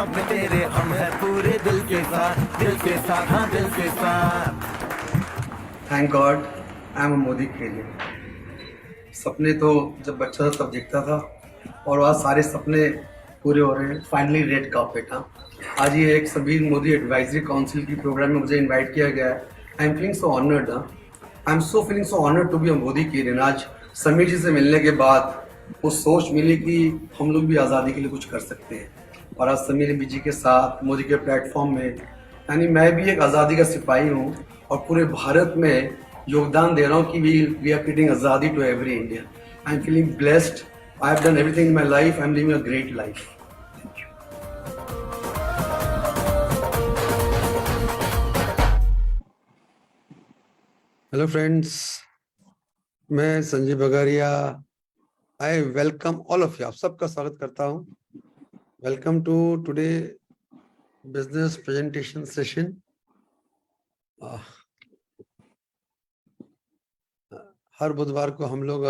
साथ में तेरे, हम है पूरे दिल के साथ, दिल के साथ, हाँ दिल के साथ। Thank God I am a Modi credit. सपने तो जब बच्चा था तब देखता था, और आज सारे सपने पूरे हो रहे हैं। Finally red carpet. हाँ, आज ये एक सभी मोदी एडवाइजरी काउंसिल की प्रोग्राम में मुझे इनवाइट किया गया है। I am feeling so honoured. I am so feeling so honoured to be a Modi credit. आज समीर जी से मिलने के बाद वो सोच मिली कि हम लोग भी आज़ादी के लिए कुछ कर सकते हैं, और आज समीर जी के साथ मोदी के प्लेटफॉर्म में, यानी मैं भी एक आज़ादी का सिपाही हूँ और पूरे भारत में योगदान दे रहा हूँ कि वी आर क्रिएटिंग आज़ादी to every Indian. I am feeling blessed. I have done everything in my life. I am living a great life. Hello friends, मैं Sanjay Bagaria. I welcome all of you. आप सबका स्वागत करता हूँ। Welcome to today business presentation session. हर बुधवार को हम लोग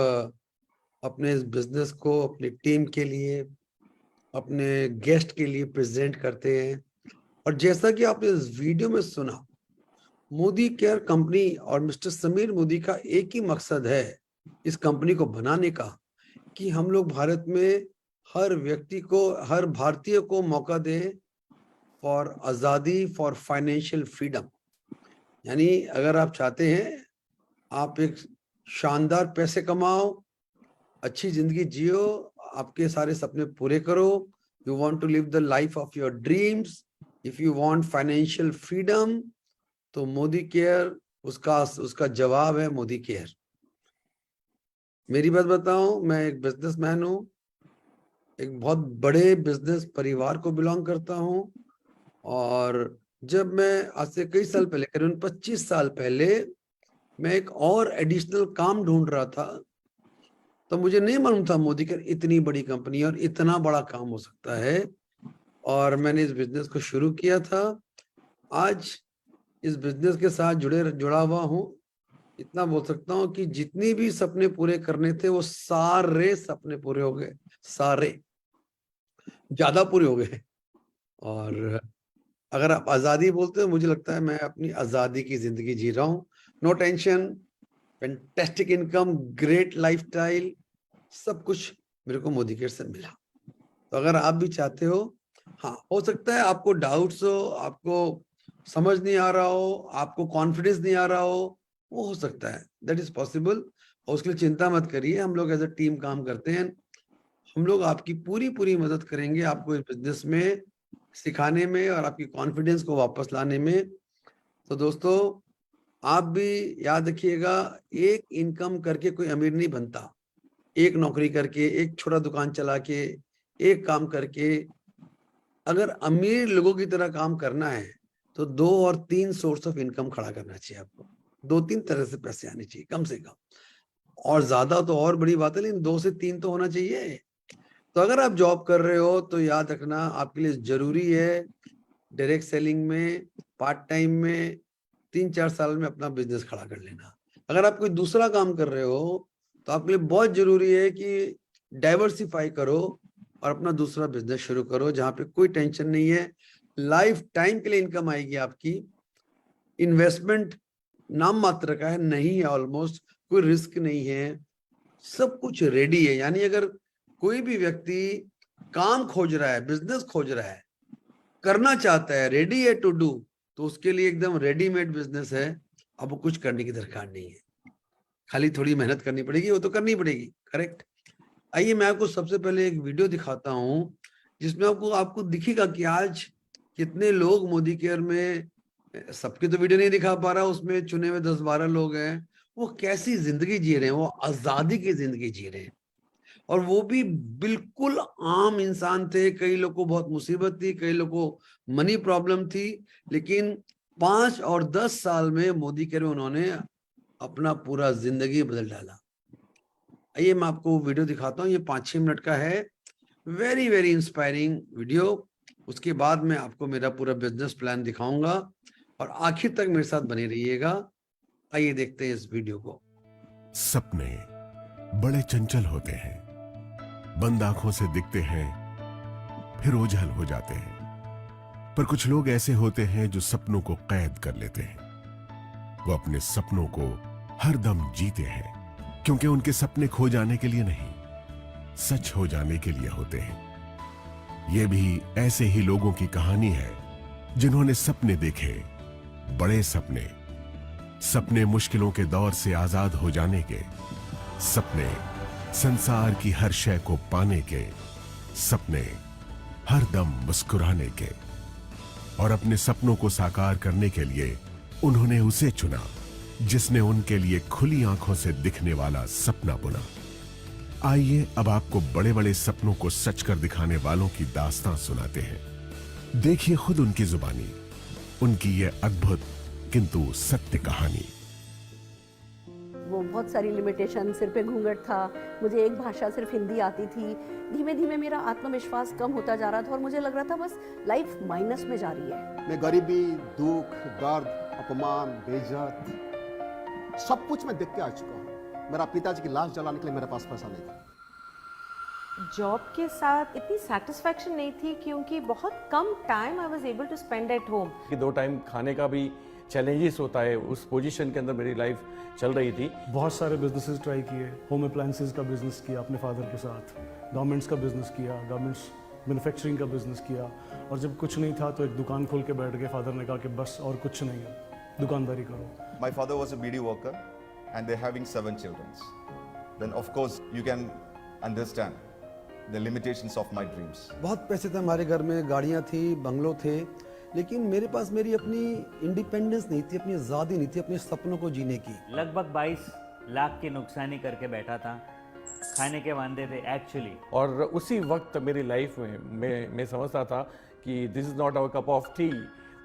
अपने इस बिजनेस को अपनी टीम के लिए, अपने गेस्ट के लिए प्रेजेंट करते हैं। और जैसा कि आपने इस वीडियो में सुना, मोदी केयर कंपनी और मिस्टर समीर मोदी का एक ही मकसद है इस कंपनी को बनाने का, कि हम लोग भारत में हर व्यक्ति को, हर भारतीय को मौका दें फॉर आज़ादी, फॉर फाइनेंशियल फ्रीडम। यानी अगर आप चाहते हैं आप एक शानदार पैसे कमाओ, अच्छी जिंदगी जियो, आपके सारे सपने पूरे करो, you want to live the life of your dreams, if you want financial freedom, तो मोदी केयर उसका जवाब है। मोदी केयर। मेरी बात बताऊं, मैं एक बिजनेसमैन हूं, एक बहुत बड़े बिजनेस परिवार को बिलोंग करता हूं। और जब मैं आज से कई साल पहले, करीबन 25 साल पहले, मैं एक और एडिशनल काम ढूंढ रहा था, तो मुझे नहीं मालूम था मोदी केयर इतनी बड़ी कंपनी और इतना बड़ा काम हो सकता है। और मैंने इस बिजनेस को शुरू किया था। आज इस बिजनेस के साथ जुड़ा हुआ हूँ। इतना बोल सकता हूँ कि जितनी भी सपने पूरे करने थे वो सारे सपने पूरे हो गए, सारे ज्यादा पूरे हो गए। और अगर आप आजादी बोलते हो, मुझे लगता है मैं अपनी आजादी की जिंदगी जी रहा हूँ। No tension, fantastic income, great lifestyle, सब कुछ मेरे को मोदी केयर से मिला। तो अगर आप भी चाहते हो, हाँ, हो सकता है आपको डाउट्स हो, आपको समझ नहीं आ रहा हो, आपको कॉन्फिडेंस नहीं आ रहा हो सकता है, दैट इज पॉसिबल। और उसके लिए चिंता मत करिए, हम लोग एज अ टीम काम करते हैं। हम लोग आपकी पूरी पूरी मदद करेंगे, आपको इस बिजनेस में सिखाने में और आपकी कॉन्फिडेंस को वापस लाने में। तो दोस्तों, आप भी याद रखिएगा, एक इनकम करके कोई अमीर नहीं बनता। एक नौकरी करके, एक छोटा दुकान चला के, एक काम करके अगर अमीर लोगों की तरह काम करना है तो 2 और 3 सोर्स ऑफ इनकम खड़ा करना चाहिए आपको। 2-3 तरह से पैसे आने चाहिए कम से कम, और ज्यादा तो और बड़ी बात है, लेकिन 2 से 3 तो होना चाहिए। तो अगर आप जॉब कर रहे हो तो याद रखना, आपके लिए जरूरी है डायरेक्ट सेलिंग में, पार्ट टाइम में 3-4 साल में अपना बिजनेस खड़ा कर लेना। अगर आप कोई दूसरा काम कर रहे हो तो आपके लिए बहुत जरूरी है कि डाइवर्सिफाई करो और अपना दूसरा बिजनेस शुरू करो, जहां पे कोई टेंशन नहीं है, लाइफ टाइम के लिए इनकम आएगी आपकी। इन्वेस्टमेंट नाम मात्र का है, नहीं है, ऑलमोस्ट कोई रिस्क नहीं है, सब कुछ रेडी है। यानी अगर कोई भी व्यक्ति काम खोज रहा है, बिजनेस खोज रहा है, करना चाहता है, रेडी है टू डू, तो उसके लिए एकदम रेडीमेड बिजनेस है। अब वो कुछ करने की दरकार नहीं है, खाली थोड़ी मेहनत करनी पड़ेगी, वो तो करनी पड़ेगी, करेक्ट। आइए मैं आपको सबसे पहले एक वीडियो दिखाता हूं, जिसमें आपको आपको दिखेगा कि आज कितने लोग मोदी केयर में, सबकी तो वीडियो नहीं दिखा पा रहा, उसमें चुने हुए 10-12 लोग हैं, वो कैसी जिंदगी जी रहे हैं, वो आजादी की जिंदगी जी रहे हैं। और वो भी बिल्कुल आम इंसान थे। कई लोग को बहुत मुसीबत थी, कई लोग को मनी प्रॉब्लम थी, लेकिन 5 और 10 साल में मोदी केयर में उन्होंने अपना पूरा जिंदगी बदल डाला। आइए मैं आपको वीडियो दिखाता हूँ, ये 5-6 मिनट का है, वेरी वेरी इंस्पायरिंग वीडियो। उसके बाद मैं आपको मेरा पूरा बिजनेस प्लान दिखाऊंगा और आखिर तक मेरे साथ बने रहिएगा। आइए देखते हैं इस वीडियो को। सपने बड़े चंचल होते हैं, बंद आंखों से दिखते हैं, फिर ओझल हो जाते हैं। पर कुछ लोग ऐसे होते हैं जो सपनों को कैद कर लेते हैं। वो अपने सपनों को हरदम जीते हैं, क्योंकि उनके सपने खो जाने के लिए नहीं, सच हो जाने के लिए होते हैं। ये भी ऐसे ही लोगों की कहानी है जिन्होंने सपने देखे, बड़े सपने, सपने मुश्किलों के दौर से आजाद हो जाने के, सपने संसार की हर शय को पाने के, सपने हर दम मुस्कुराने के। और अपने सपनों को साकार करने के लिए उन्होंने उसे चुना जिसने उनके लिए खुली आंखों से दिखने वाला सपना बुना। आइए अब आपको बड़े बड़े सपनों को सच कर दिखाने वालों की दास्तां सुनाते हैं। देखिए खुद उनकी जुबानी उनकी यह अद्भुत किंतु सत्य कहानी। वो बहुत सारी लिमिटेशन, सिर पे घूंघट था, मुझे एक भाषा सिर्फ हिंदी आती थी। धीमे धीमे मेरा आत्मविश्वास कम होता जा रहा था और मुझे लग रहा था बस लाइफ माइनस में जा रही है। मैं गरीबी, दुख, दर्द, अपमान, बेइज्जत सब कुछ मैं देख के आ चुका हूँ। मेरा पिताजी की लाश जलाने के लिए मेरे पास पैसा नहीं था। जॉब के साथ इतनी सेटिस्फैक्शन नहीं थी क्योंकि बहुत कम time I was able to spend at home. कि 2 टाइम खाने का भी चैलेंजेस होता है, उस पोजीशन के अंदर मेरी लाइफ चल रही थी। बहुत सारे बिजनेसेस ट्राई किए, होम अप्लायंसेस का बिजनेस किया अपने फादर के साथ, गारमेंट्स का बिजनेस किया, गारमेंट्स मैन्युफैक्चरिंग का बिजनेस किया। और जब कुछ नहीं था तो एक दुकान खोल के बैठ गए। फादर ने कहा कि बस और कुछ नहीं है, दुकानदारी करो। My father was a BD worker and they're having 7 children. Then of course you can understand the limitations of my dreams. बहुत पैसे थे हमारे घर में, गाड़ियां थी, बंगलो थे, लेकिन मेरे पास मेरी अपनी इंडिपेंडेंस नहीं थी, अपनी आज़ादी नहीं थी अपने सपनों को जीने की। लगभग 22 लाख की नुकसानी करके बैठा था, खाने के वांदे थे एक्चुअली। और उसी वक्त मेरी लाइफ में मैं समझता था कि this is not our cup of tea.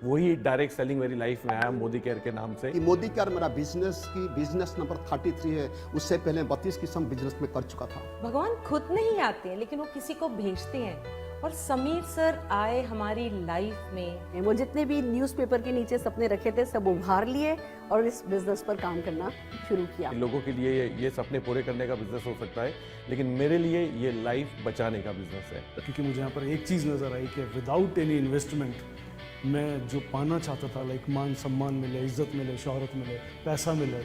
वही डायरेक्ट सेलिंग मेरी लाइफ में आया मोदी केयर के नाम से। कि मोदी केयर मेरा बिजनेस नंबर 33 है। उससे पहले 32 किस्म बिजनेस में कर चुका था। भगवान खुद नहीं आते लेकिन वो किसी को भेजते हैं और समीर सर आए हमारी लाइफ में। वो जितने भी न्यूज़पेपर के नीचे सपने रखे थे सब उभार लिए और इस बिजनेस पर काम करना शुरू किया। लोगों के लिए ये सपने पूरे करने का बिजनेस हो सकता है, लेकिन मेरे लिए ये लाइफ बचाने का बिजनेस है। क्योंकि मुझे यहाँ पर एक चीज़ नज़र आई कि विदाउट एनी इन्वेस्टमेंट मैं जो पाना चाहता था, लाइक मान सम्मान मिले, इज्जत मिले, शोहरत मिले, पैसा मिले,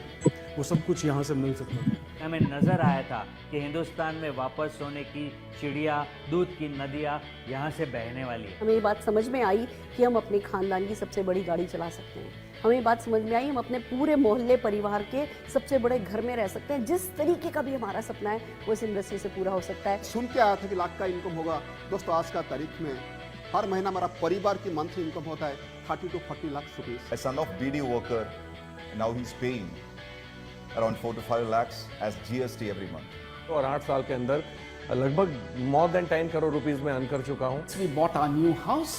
वो सब कुछ यहाँ से मिल सकता था। हमें नजर आया था कि हिंदुस्तान में वापस सोने की चिड़िया, दूध की नदियाँ यहाँ से बहने वाली है। हमें ये बात समझ में आई कि हम अपने खानदान की सबसे बड़ी गाड़ी चला सकते हैं। हमें ये बात समझ में आई हम अपने पूरे मोहल्ले परिवार के सबसे बड़े घर में रह सकते हैं। जिस तरीके का भी हमारा सपना है वो इस इंडस्ट्री से पूरा हो सकता है। सुन के आया था कि लाख का इनकम होगा। दोस्तों आज का तारीख में हर महीना हमारा परिवार की मंथली इनकम होता है 30 to 40 lakh rupees. A son of BD worker, now he's paying around 4 to 5 lakhs as GST every month. और 8 साल के अंदर लगभग more than 10 करोड़ रुपीस में अर्न कर चुका हूँ। We bought our new house,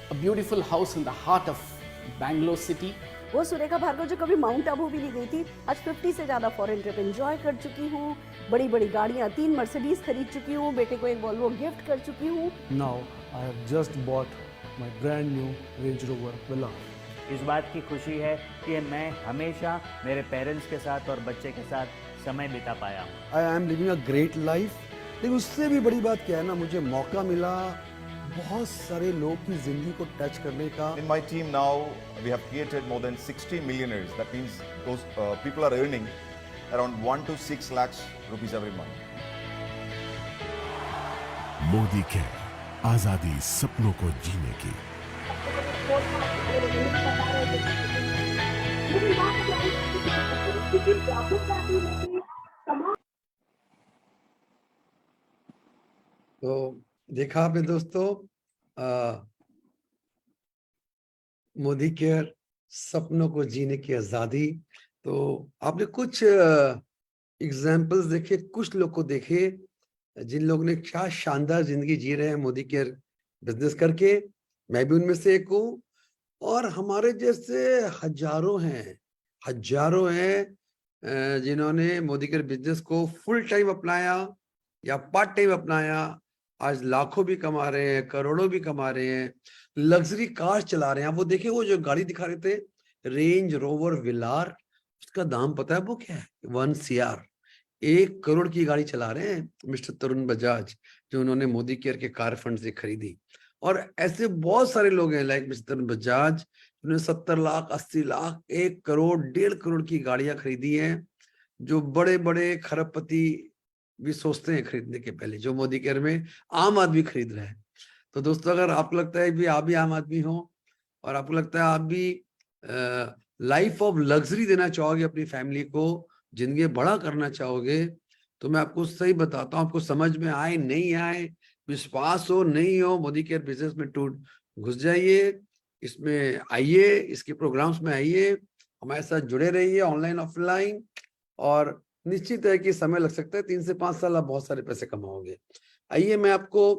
a beautiful house in the heart of Bangalore city. वो सुरेखा भार्गव जो कभी माउंट आबू भी नहीं गई थी, आज 50 से ज़्यादा फॉरेन ट्रिप एंजॉय कर चुकी हूँ। बड़ी बड़ी गाड़ियाँ, 3 मर्सिडीज खरीद चुकी हूँ, बेटे को एक वॉल्वो गिफ्ट कर चुकी हूँ। Now I have just bought my brand new range rover villa. इस बात की खुशी है कि मैं हमेशा मेरे पेरेंट्स के साथ और बच्चे के साथ समय बिता पाया हूँ। आई am living a great life. लेकिन उससे भी बड़ी बात क्या है ना, मुझे मौका मिला बहुत सारे लोग की जिंदगी को टच करने का। In my team now, we have created more than 60 millionaires. That means those people are earning around 1 to 6 lakhs rupees every month. Modi care, आजादी सपनों को जीने की। तो देखा आपने दोस्तों, मोदी केयर, सपनों को जीने की आजादी। तो आपने कुछ एग्जाम्पल्स देखे, कुछ लोग को देखे जिन लोगों ने क्या शानदार जिंदगी जी रहे हैं मोदी केयर बिजनेस करके। मैं भी उनमें से एक हूँ। और हमारे जैसे हजारों हैं जिन्होंने मोदी केयर बिजनेस को फुल टाइम अपनाया या पार्ट टाइम अपनाया। आज लाखों भी कमा रहे हैं, करोड़ों भी कमा रहे हैं, लग्जरी कार चला रहे हैं। वो देखिए वो जो गाड़ी दिखा रहे थे, रेंज रोवर विलार, उसका दाम पता है वो क्या है? 1 CR, 1 करोड़ की गाड़ी चला रहे हैं मिस्टर तरुण बजाज, जो उन्होंने मोदी केयर के कार फंड से खरीदी। और ऐसे बहुत सारे लोग हैं लाइक मिस्टर बजाज, जिन्होंने 70 लाख, 80 लाख, 1 करोड़, 1.5 करोड़ की गाड़ियां खरीदी हैं, जो बड़े बड़े खरबपति भी सोचते हैं खरीदने के पहले, जो मोदी केयर में आम आदमी खरीद रहा है। तो दोस्तों, अगर आपको लगता है भी आप भी आम आदमी हो और आपको लगता है आप भी लाइफ ऑफ लग्जरी देना चाहोगे अपनी फैमिली को, जिंदगी बड़ा करना चाहोगे, तो मैं आपको सही बताता हूँ, आपको समझ में आए नहीं आए, विश्वास हो नहीं हो, मोदी केयर बिजनेस में टूट घुस जाइए, इसमें आइए, इसके प्रोग्राम्स में आइए, हमारे साथ जुड़े रहिए ऑनलाइन ऑफलाइन, और निश्चित है कि समय लग सकता है, 3 से 5 साल आप बहुत सारे पैसे कमाओगे। आइए मैं आपको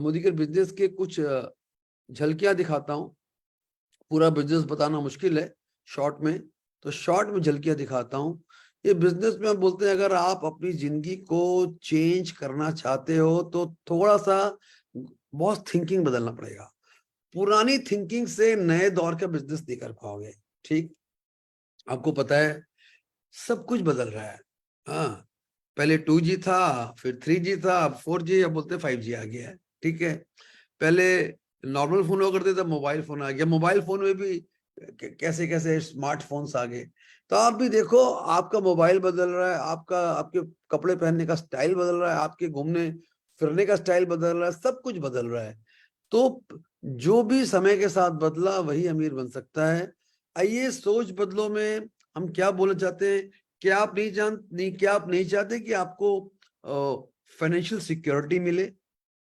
मोदी केयर बिजनेस के कुछ झलकियां दिखाता हूँ। पूरा बिजनेस बताना मुश्किल है शॉर्ट में, तो शॉर्ट में झलकियां दिखाता हूँ। ये बिजनेस में हम बोलते हैं, अगर आप अपनी जिंदगी को चेंज करना चाहते हो तो थोड़ा सा बहुत थिंकिंग बदलना पड़ेगा। पुरानी थिंकिंग से नए दौर का बिजनेस नहीं कर पाओगे। ठीक, आपको पता है सब कुछ बदल रहा है। हाँ, पहले 2G था, फिर 3G था, अब 4G, अब बोलते 5G आ गया है। ठीक है, पहले नॉर्मल फोन हुआ करते थे, मोबाइल फोन आ गया, मोबाइल फोन में भी कैसे कैसे स्मार्टफोन्स आ गए। तो आप भी देखो, आपका मोबाइल बदल रहा है, आपके कपड़े पहनने का स्टाइल बदल रहा है, आपके घूमने फिरने का स्टाइल बदल रहा है, सब कुछ बदल रहा है। तो जो भी समय के साथ बदला वही अमीर बन सकता है। आइए सोच बदलो में हम क्या बोलना चाहते हैं, क्या आप नहीं चाहते कि आपको फाइनेंशियल सिक्योरिटी मिले,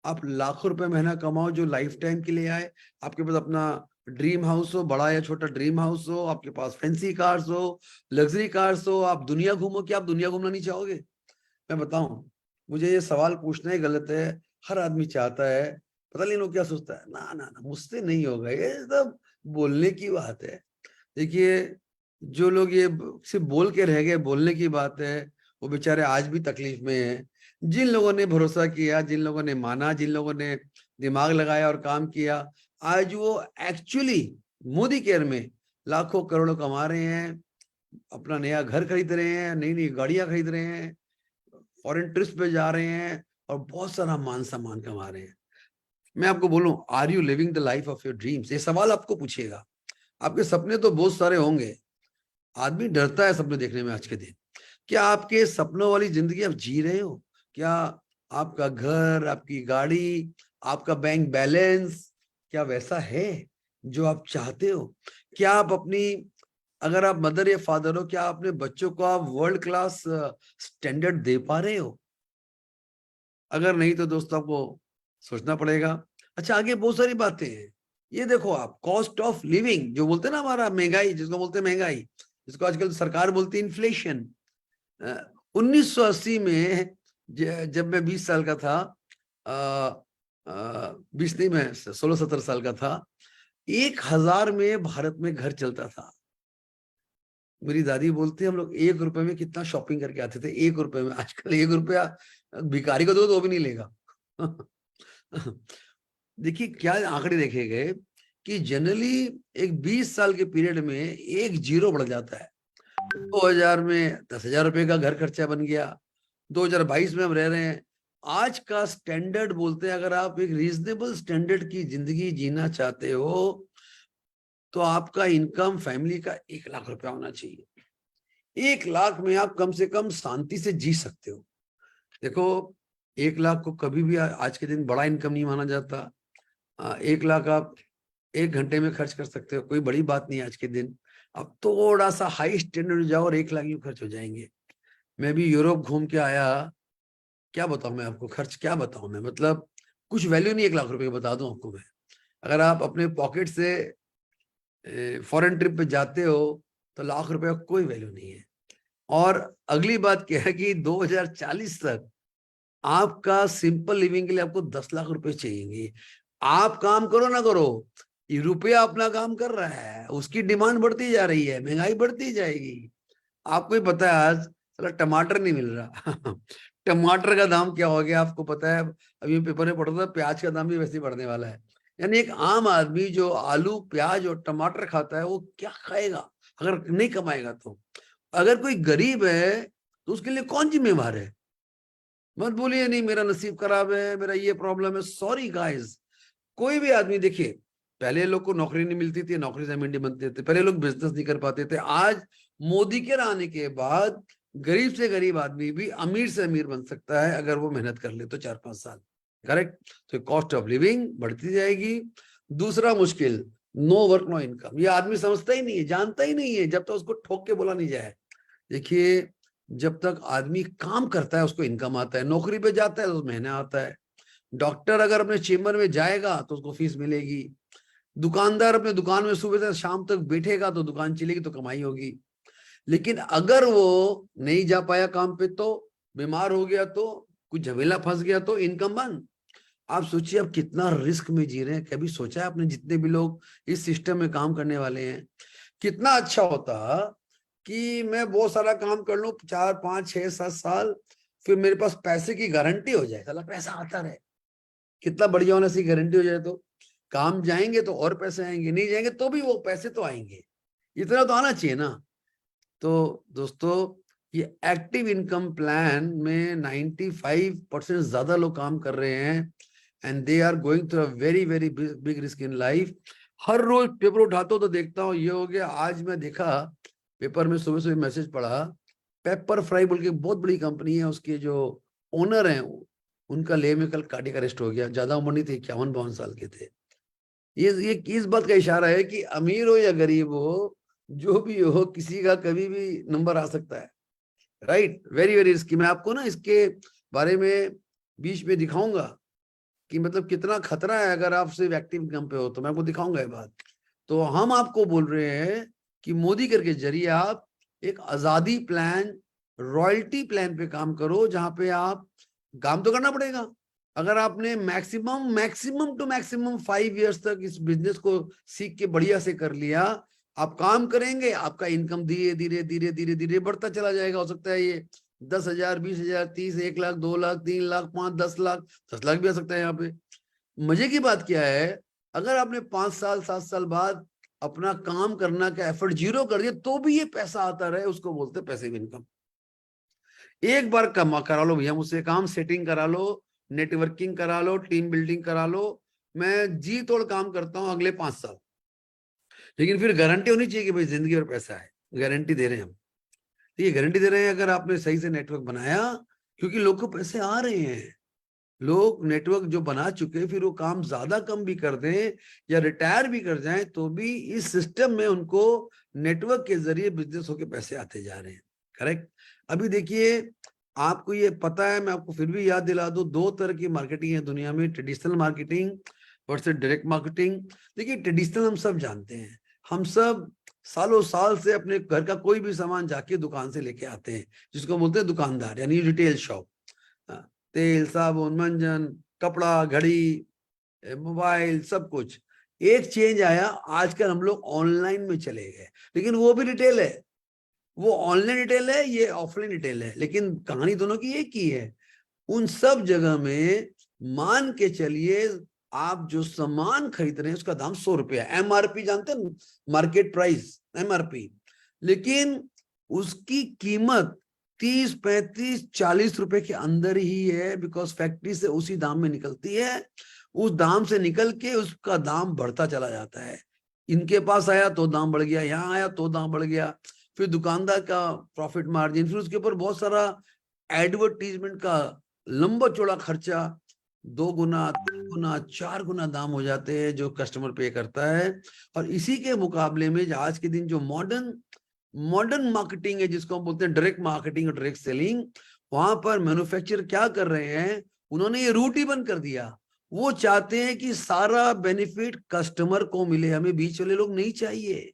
आप लाखों रुपए महीना कमाओ जो लाइफ टाइम के लिए आए, आपके पास अपना ड्रीम हाउस हो, बड़ा या छोटा ड्रीम हाउस हो, आपके पास फैंसी कार्स हो, लग्जरी कार्स हो, आप दुनिया घूमो। क्या आप दुनिया घूमना नहीं चाहोगे? मैं बताऊं, मुझे ये सवाल पूछना ही गलत है, हर आदमी चाहता है। पता नहीं लोग क्या सोचता है, ना ना ना मुझसे नहीं होगा, ये सब बोलने की बात है। देखिए, जो लोग ये सिर्फ बोल के रह गए, बोलने की बात है, वो बेचारे आज भी तकलीफ में हैं। जिन लोगों ने भरोसा किया, जिन लोगों ने माना, जिन लोगों ने दिमाग लगाया और काम किया, आज वो एक्चुअली मोदी केयर में लाखों करोड़ों कमा रहे हैं, अपना नया घर खरीद रहे हैं, नई नई गाड़ियां खरीद रहे हैं, फॉरेन ट्रिप पे जा रहे हैं और बहुत सारा मान सम्मान कमा रहे हैं। मैं आपको बोलूं, are you living the life of your dreams? ये सवाल आपको पूछिएगा। आपके सपने तो बहुत सारे होंगे, आदमी डरता है सपने देखने में आज के दिन। क्या आपके सपनों वाली जिंदगी आप जी रहे हो? क्या आपका घर, आपकी गाड़ी, आपका बैंक बैलेंस क्या वैसा है जो आप चाहते हो? क्या आप अगर आप मदर या फादर हो, क्या अपने बच्चों को आप वर्ल्ड क्लास स्टैंडर्ड दे पा रहे हो? अगर नहीं तो दोस्तों आपको सोचना पड़ेगा। अच्छा, आगे बहुत सारी बातें हैं। ये देखो आप, कॉस्ट ऑफ लिविंग जो बोलते हैं ना, हमारा महंगाई, जिसको बोलते हैं महंगाई, जिसको आजकल सरकार बोलती है इन्फ्लेशन। 1980 में जब मैं 20 साल का था, 20 नहीं, मैं 16-17 साल का था, 1000 में भारत में घर चलता था। मेरी दादी बोलती है, हम लोग 1 रुपए में कितना शॉपिंग करके आते थे, 1 रुपए में। आजकल 1 रुपया भिखारी को दो तो भी नहीं लेगा। देखिए क्या आंकड़े देखे गए कि जनरली एक 20 साल के पीरियड में एक जीरो बढ़ जाता है। 2000 में 10,000 रुपए का घर खर्चा बन गया, 2022 में हम रह रहे हैं। आज का स्टैंडर्ड बोलते हैं, अगर आप एक रीजनेबल स्टैंडर्ड की जिंदगी जीना चाहते हो तो आपका इनकम फैमिली का 1 लाख रुपया होना चाहिए। 1 लाख में आप कम से कम शांति से जी सकते हो। देखो, 1 लाख को कभी भी आज के दिन बड़ा इनकम नहीं माना जाता। 1 लाख आप 1 घंटे में खर्च कर सकते हो, कोई बड़ी बात नहीं आज के दिन। अब थोड़ा सा हाई स्टैंडर्ड जाओ और 1 लाख यूं खर्च हो जाएंगे। मैं भी यूरोप घूम के आया, क्या बताऊं मैं आपको, खर्च क्या बताऊं मैं, मतलब कुछ वैल्यू नहीं 1 लाख रुपए की, बता दूं आपको मैं। अगर आप अपने पॉकेट से फॉरेन ट्रिप पे जाते हो तो लाख रुपए का कोई वैल्यू नहीं है। और अगली बात क्या है कि 2040 तक आपका सिंपल लिविंग के लिए आपको 10 लाख रुपए चाहिए। आप काम करो ना करो, रुपया अपना काम कर रहा है, उसकी डिमांड बढ़ती जा रही है, महंगाई बढ़ती जाएगी। आपको ही पता है, आज साला टमाटर नहीं मिल रहा। टमाटर का दाम क्या हो गया आपको पता है? अभी पेपर में पढ़ रहा था, प्याज का दाम भी वैसे ही बढ़ने वाला है। यानी एक आम आदमी जो आलू, प्याज और टमाटर खाता है, वो क्या खाएगा अगर नहीं कमाएगा? तो अगर कोई गरीब है तो उसके लिए कौन जिम्मेवार है? मत बोलिए नहीं मेरा नसीब खराब है, मेरा ये प्रॉब्लम है। सॉरी गाइस, कोई भी आदमी देखिए, पहले लोग को नौकरी नहीं मिलती थी, नौकरी से मंडी बनते थे, पहले लोग बिजनेस नहीं कर पाते थे। आज मोदी के आने के बाद गरीब से गरीब आदमी भी अमीर से अमीर बन सकता है अगर वो मेहनत कर ले तो 4-5 साल। करेक्ट। तो कॉस्ट ऑफ लिविंग बढ़ती जाएगी। दूसरा मुश्किल, नो वर्क नो इनकम। ये आदमी समझता ही नहीं है, जानता ही नहीं है जब तक उसको ठोक के बोला नहीं जाए। देखिए, जब तक आदमी काम करता है उसको इनकम आता है, नौकरी पे जाता है तो महीने आता है। डॉक्टर अगर अपने चेम्बर में जाएगा तो उसको फीस मिलेगी। दुकानदार अपने दुकान में सुबह से शाम तक बैठेगा तो दुकान चलेगी तो कमाई होगी। लेकिन अगर वो नहीं जा पाया काम पे, तो बीमार हो गया, तो कुछ झमेला फंस गया, तो इनकम बंद। आप सोचिए आप कितना रिस्क में जी रहे हैं। कभी सोचा है आपने, जितने भी लोग इस सिस्टम में काम करने वाले हैं, कितना अच्छा होता कि मैं बहुत सारा काम कर लूं 4, 5, 6, 7 साल, फिर मेरे पास पैसे की गारंटी हो जाए, साला पैसा आता रहे। कितना बढ़िया होना चाहिए, गारंटी हो जाए तो काम जाएंगे तो और पैसे आएंगे, नहीं जाएंगे तो भी वो पैसे तो आएंगे। इतना तो आना चाहिए ना। तो दोस्तों, ये एक्टिव इनकम प्लान में 95% ज्यादा लोग काम कर रहे हैं and they are going through a very very big risk in life. हर रोज पेपर उठाता हूँ तो देखता हूँ ये हो गया। आज मैं देखा पेपर में, सुबह सुबह मैसेज पढ़ा, पेपर फ्राई बोल के बहुत बड़ी कंपनी है, उसके जो ओनर हैं उनका लेह में कल कार्डियक अरेस्ट हो गया। ज्यादा उम्र नहीं थी, 51-52 साल के थे। ये इस बात का इशारा है कि अमीर हो या गरीब हो, जो भी हो, किसी का कभी भी नंबर आ सकता है। Right, very very risky. मैं आपको ना इसके बारे में बीच में दिखाऊंगा कि मतलब कितना खतरा है अगर आप सिर्फ एक्टिव इनकम पे हो, तो मैं आपको दिखाऊंगा ये बात। तो हम आपको बोल रहे हैं कि मोदी कर के जरिए आप एक आजादी प्लान, रॉयल्टी प्लान पे काम करो, जहां पे आप काम तो करना पड़ेगा। अगर आपने मैक्सिमम टू मैक्सिमम 5 इयर्स तक इस बिजनेस को सीख के बढ़िया से कर लिया, आप काम करेंगे, आपका इनकम धीरे धीरे धीरे धीरे धीरे बढ़ता चला जाएगा। हो सकता है ये 10,000, 20,000, 30, 1 लाख, 2 लाख, 3 लाख, 5, 10 लाख, 10 लाख भी आ सकता है। यहाँ पे मजे की बात क्या है, अगर आपने 5 साल 7 साल बाद अपना काम करना का एफर्ट जीरो कर दिया तो भी ये पैसा आता रहे, उसको बोलते हैं पैसिव इनकम। एक बार कमा करा लो भैया मुझसे काम, सेटिंग करा लो, नेटवर्किंग करा लो, टीम बिल्डिंग करा लो, मैं जी तोड़ काम करता हूं अगले 5 साल। लेकिन फिर गारंटी होनी चाहिए कि भाई जिंदगी भर पैसा है। गारंटी दे रहे हैं हम, ये गारंटी दे रहे हैं अगर आपने सही से नेटवर्क बनाया, क्योंकि लोग को पैसे आ रहे हैं। लोग नेटवर्क जो बना चुके, फिर वो काम ज्यादा कम भी कर दें या रिटायर भी कर जाएं तो भी इस सिस्टम में उनको नेटवर्क के जरिए बिजनेस होके पैसे आते जा रहे हैं। करेक्ट। अभी देखिए, आपको ये पता है, मैं आपको फिर भी याद दिला दूं, 2 तरह की मार्केटिंग है दुनिया में, traditional marketing versus direct marketing. देखिए, ट्रेडिशनल हम सब जानते हैं, हम सब सालों साल से अपने घर का कोई भी सामान जाके दुकान से लेके आते हैं, जिसको बोलते हैं दुकानदार, यानी रिटेल शॉप। तेल, साबुन, मंजन, कपड़ा, घड़ी, मोबाइल, सब कुछ। एक चेंज आया, आजकल हम लोग ऑनलाइन में चले गए, लेकिन वो भी रिटेल है, वो ऑनलाइन रिटेल है, ये ऑफलाइन रिटेल है, लेकिन कहानी दोनों की एक ही है। उन सब जगह में मान के चलिए, आप जो सामान खरीद रहे हैं उसका दाम 100 रुपया, एमआरपी जानते हैं, मार्केट प्राइस, एमआरपी, लेकिन उसकी कीमत 30, 35, 40 रुपए के अंदर ही है, बिकॉज फैक्ट्री से उसी दाम में निकलती है। उस दाम से निकल के उसका दाम बढ़ता चला जाता है। इनके पास आया तो दाम बढ़ गया, यहाँ आया तो दाम बढ़ गया, फिर दुकानदार का प्रॉफिट मार्जिन, फिर उसके ऊपर बहुत सारा एडवर्टीजमेंट का लंबा चौड़ा खर्चा, 2 गुना, 3 गुना, 4 गुना दाम हो जाते हैं जो कस्टमर पे करता है। और इसी के मुकाबले में आज के दिन जो मॉडर्न मार्केटिंग है, जिसको हम बोलते हैं डायरेक्ट मार्केटिंग और डायरेक्ट सेलिंग, वहां पर मैन्युफैक्चरर क्या कर रहे हैं, उन्होंने ये रूट ही बंद कर दिया। वो चाहते हैं कि सारा बेनिफिट कस्टमर को मिले, हमें बीच वाले लोग नहीं चाहिए।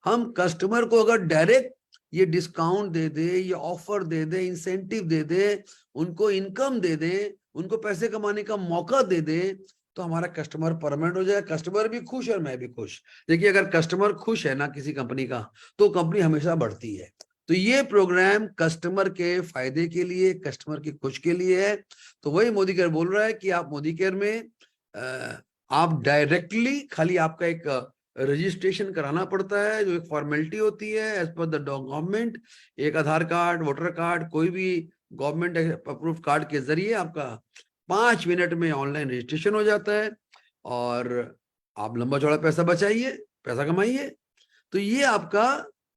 हम कस्टमर को अगर डायरेक्ट ये डिस्काउंट दे दे, ये ऑफर दे दे, इंसेंटिव दे दे, उनको इनकम दे दे, उनको पैसे कमाने का मौका दे दे, तो हमारा कस्टमर परमानेंट हो जाए, कस्टमर भी खुश और मैं भी खुश। देखिए, अगर कस्टमर खुश है ना किसी कंपनी का, तो कंपनी हमेशा बढ़ती है। तो ये प्रोग्राम कस्टमर के फायदे के लिए, कस्टमर की खुश के लिए है। तो वही मोदी केयर बोल रहा है कि आप मोदी केयर में आप डायरेक्टली, खाली आपका एक रजिस्ट्रेशन कराना पड़ता है, जो एक फॉर्मेलिटी होती है एज पर द गवर्नमेंट। एक आधार कार्ड, वोटर कार्ड, कोई भी गवर्नमेंट अप्रूव कार्ड के जरिए आपका 5 मिनट में ऑनलाइन रजिस्ट्रेशन हो जाता है। और आप लंबा चौड़ा पैसा बचाइए, पैसा कमाइए। तो ये आपका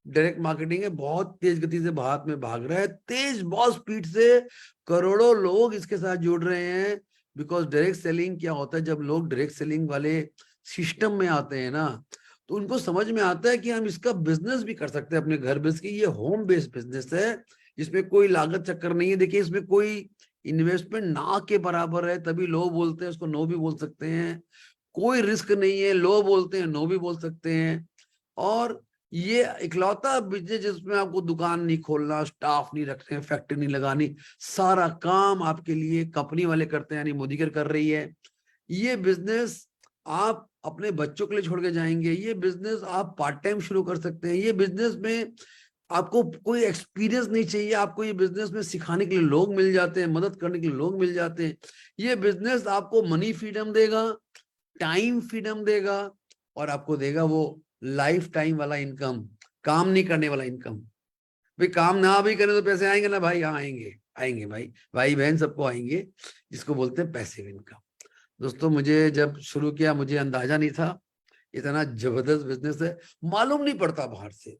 डायरेक्ट मार्केटिंग है, बहुत तेज गति से भारत में भाग रहा है, तेज बहुत स्पीड से करोड़ों लोग इसके साथ जुड़ रहे हैं। बिकॉज डायरेक्ट सेलिंग क्या होता है, जब लोग डायरेक्ट सेलिंग वाले सिस्टम में आते हैं ना, तो उनको समझ में आता है कि हम इसका बिजनेस भी कर सकते हैं अपने घर बेस की। ये होम बेस्ड बिजनेस है, इसमें कोई लागत चक्कर नहीं है। देखिए, इसमें कोई इन्वेस्टमेंट ना के बराबर है, तभी लो बोलते हैं, उसको नो भी बोल सकते हैं। कोई रिस्क नहीं है, लो बोलते हैं, नो भी बोल सकते हैं। और ये इकलौता बिजनेस जिसमें आपको दुकान नहीं खोलना, स्टाफ नहीं रखने, फैक्ट्री नहीं लगानी, सारा काम आपके लिए कंपनी वाले करते हैं, यानी मोदी केयर कर रही है। ये बिजनेस आप अपने बच्चों के लिए छोड़ के जाएंगे, ये बिजनेस आप पार्ट टाइम शुरू कर सकते हैं। ये बिजनेस में आपको कोई एक्सपीरियंस नहीं चाहिए, आपको ये बिजनेस में सिखाने के लिए लोग मिल जाते हैं, मदद करने के लिए लोग मिल जाते हैं। ये बिजनेस आपको मनी फ्रीडम देगा, टाइम फ्रीडम देगा, और आपको देगा वो लाइफ टाइम वाला इनकम, काम नहीं करने वाला इनकम। भाई काम ना भी करें तो पैसे आएंगे ना भाई? हाँ आएंगे, आएंगे भाई, भाई बहन सबको आएंगे, जिसको बोलते हैं पैसिव इनकम। दोस्तों, मुझे जब शुरू किया मुझे अंदाजा नहीं था इतना जबरदस्त बिजनेस है। मालूम नहीं पड़ता बाहर से,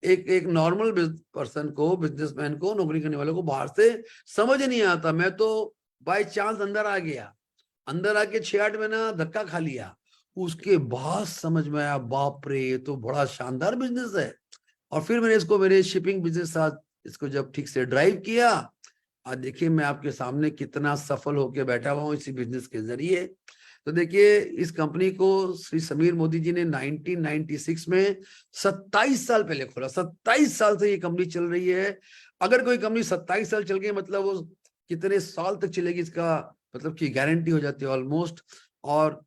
एक नॉर्मल पर्सन को, बिजनेसमैन को, नौकरी करने वाले को बाहर से समझ नहीं आता। मैं तो बाय चांस अंदर आ गया, अंदर आके 6-8 महीना धक्का खा लिया, उसके बाद समझ में आया बाप रे ये तो बड़ा शानदार बिजनेस है। और फिर मैंने इसको मेरे शिपिंग बिजनेस साथ इसको जब ठीक से ड्राइव किया, आज देखिए मैं आपके सामने कितना सफल होकर बैठा हुआ हूँ इसी बिजनेस के जरिए। तो देखिए, इस कंपनी को श्री समीर मोदी जी ने 1996 में 27 साल पहले खोला। 27 साल से ये कंपनी चल रही है। अगर कोई कंपनी 27 साल चल गई मतलब वो कितने साल तक चलेगी, इसका मतलब की गारंटी हो जाती है ऑलमोस्ट। और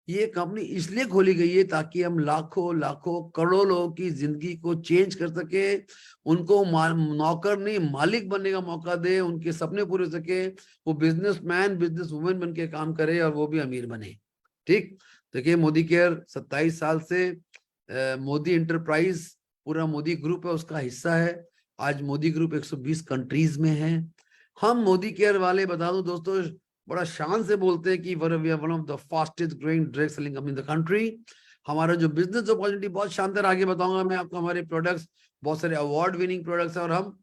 ये कंपनी इसलिए खोली गई है ताकि हम लाखों लाखों करोड़ों लोगों की जिंदगी को चेंज कर सके, उनको नौकर नहीं मालिक बनने का मौका दे, उनके सपने पूरे हो सके, वो बिजनेसमैन बिजनेस वुमेन बन के काम करे और वो भी अमीर बने। ठीक, देखिए मोदी केयर 27 साल से मोदी एंटरप्राइज पूरा मोदी ग्रुप है, उसका हिस्सा है। आज मोदी ग्रुप 120 कंट्रीज में है। हम मोदी केयर वाले बता दूं दोस्तों, बड़ा शान से बोलते हैं कि we are one of the fastest growing direct selling company in the country. हमारा जो बिजनेस अपॉर्चुनिटी बहुत शानदार, आगे बताऊंगा मैं आपको। हमारे प्रोडक्ट्स बहुत सारे अवार्ड विनिंग प्रोडक्ट्स हैं, और हम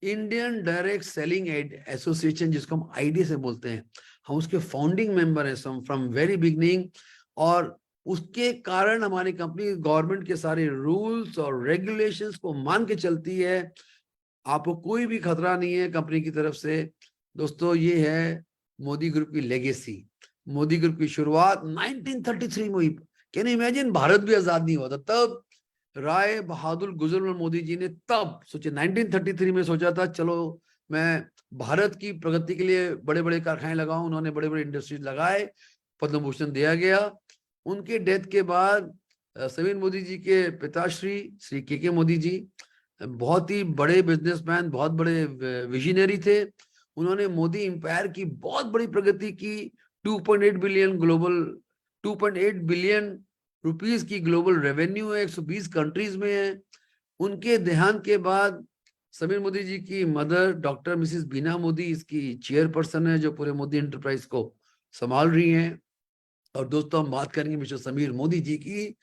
इंडियन डायरेक्ट सेलिंग एसोसिएशन, जिसको हम आईडी से बोलते हैं, हम उसके फाउंडिंग मेंबर हैं फ्रॉम वेरी बिगनिंग। और उसके कारण हमारी कंपनी गवर्नमेंट के सारे रूल्स और रेगुलेशंस को मान के चलती है। आपको कोई भी खतरा नहीं है कंपनी की तरफ से। दोस्तों, ये है मोदी ग्रुप की लेगेसी। मोदी ग्रुप की शुरुआत 1933 में हुई। Can you imagine? भारत भी आजाद नहीं हुआ था तब। राय बहादुर गुजरलाल मोदी जी ने तब सोचे, 1933 में सोचा था चलो मैं भारत की प्रगति के लिए बड़े बड़े कारखाने लगाऊं। उन्होंने बड़े बड़े इंडस्ट्रीज लगाए, पद्म भूषण दिया गया। उनके डेथ के बाद समीर मोदी जी के पिताश्री श्री के मोदी जी बहुत ही बड़े बिजनेसमैन, बहुत बड़े विजनरी थे। उन्होंने मोदी इंपायर की बहुत बड़ी प्रगति की। 2.8 बिलियन रुपीस की ग्लोबल रेवेन्यू है, 120 कंट्रीज में है। उनके देहांत के बाद समीर मोदी जी की मदर डॉक्टर मिसेस बीना मोदी इसकी चेयरपर्सन है, जो पूरे मोदी एंटरप्राइज को संभाल रही हैं। और दोस्तों, हम बात करेंगे मिस्टर समीर मोदी जी की,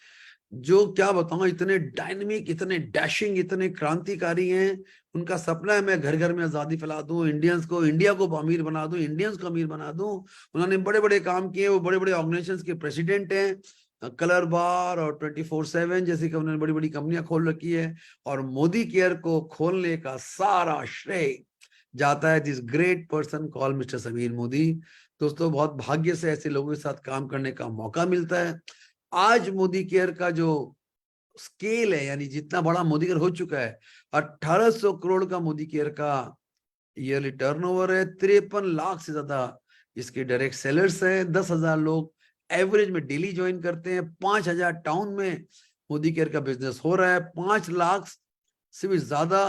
जो क्या बताऊं, इतने डायनेमिक, इतने डैशिंग, इतने क्रांतिकारी हैं। उनका सपना है मैं घर घर में आजादी फैला दूं, इंडियंस को, इंडिया को अमीर बना दूं, इंडियंस को अमीर बना दूं। उन्होंने बड़े बड़े काम किए। वो बड़े बड़े ऑर्गेनाइजेशंस के प्रेसिडेंट हैं, कलर बार और 24/7 जैसी कि उन्होंने बड़ी बड़ी कंपनियां खोल रखी है। और मोदी केयर को खोलने का सारा श्रेय जाता है this great person call mister Sameer Modi. दोस्तों, बहुत भाग्य से ऐसे लोगों के साथ काम करने का मौका मिलता है। आज मोदी केयर का जो स्केल है, यानी जितना बड़ा मोदी केयर हो चुका है, 1800 करोड़ का मोदी केयर का ईयरली टर्नओवर है। 53 लाख से ज्यादा इसके डायरेक्ट सेलर्स हैं। 10,000 लोग एवरेज में डेली ज्वाइन करते हैं। 5,000 टाउन में मोदी केयर का बिजनेस हो रहा है। 5 लाख से भी ज्यादा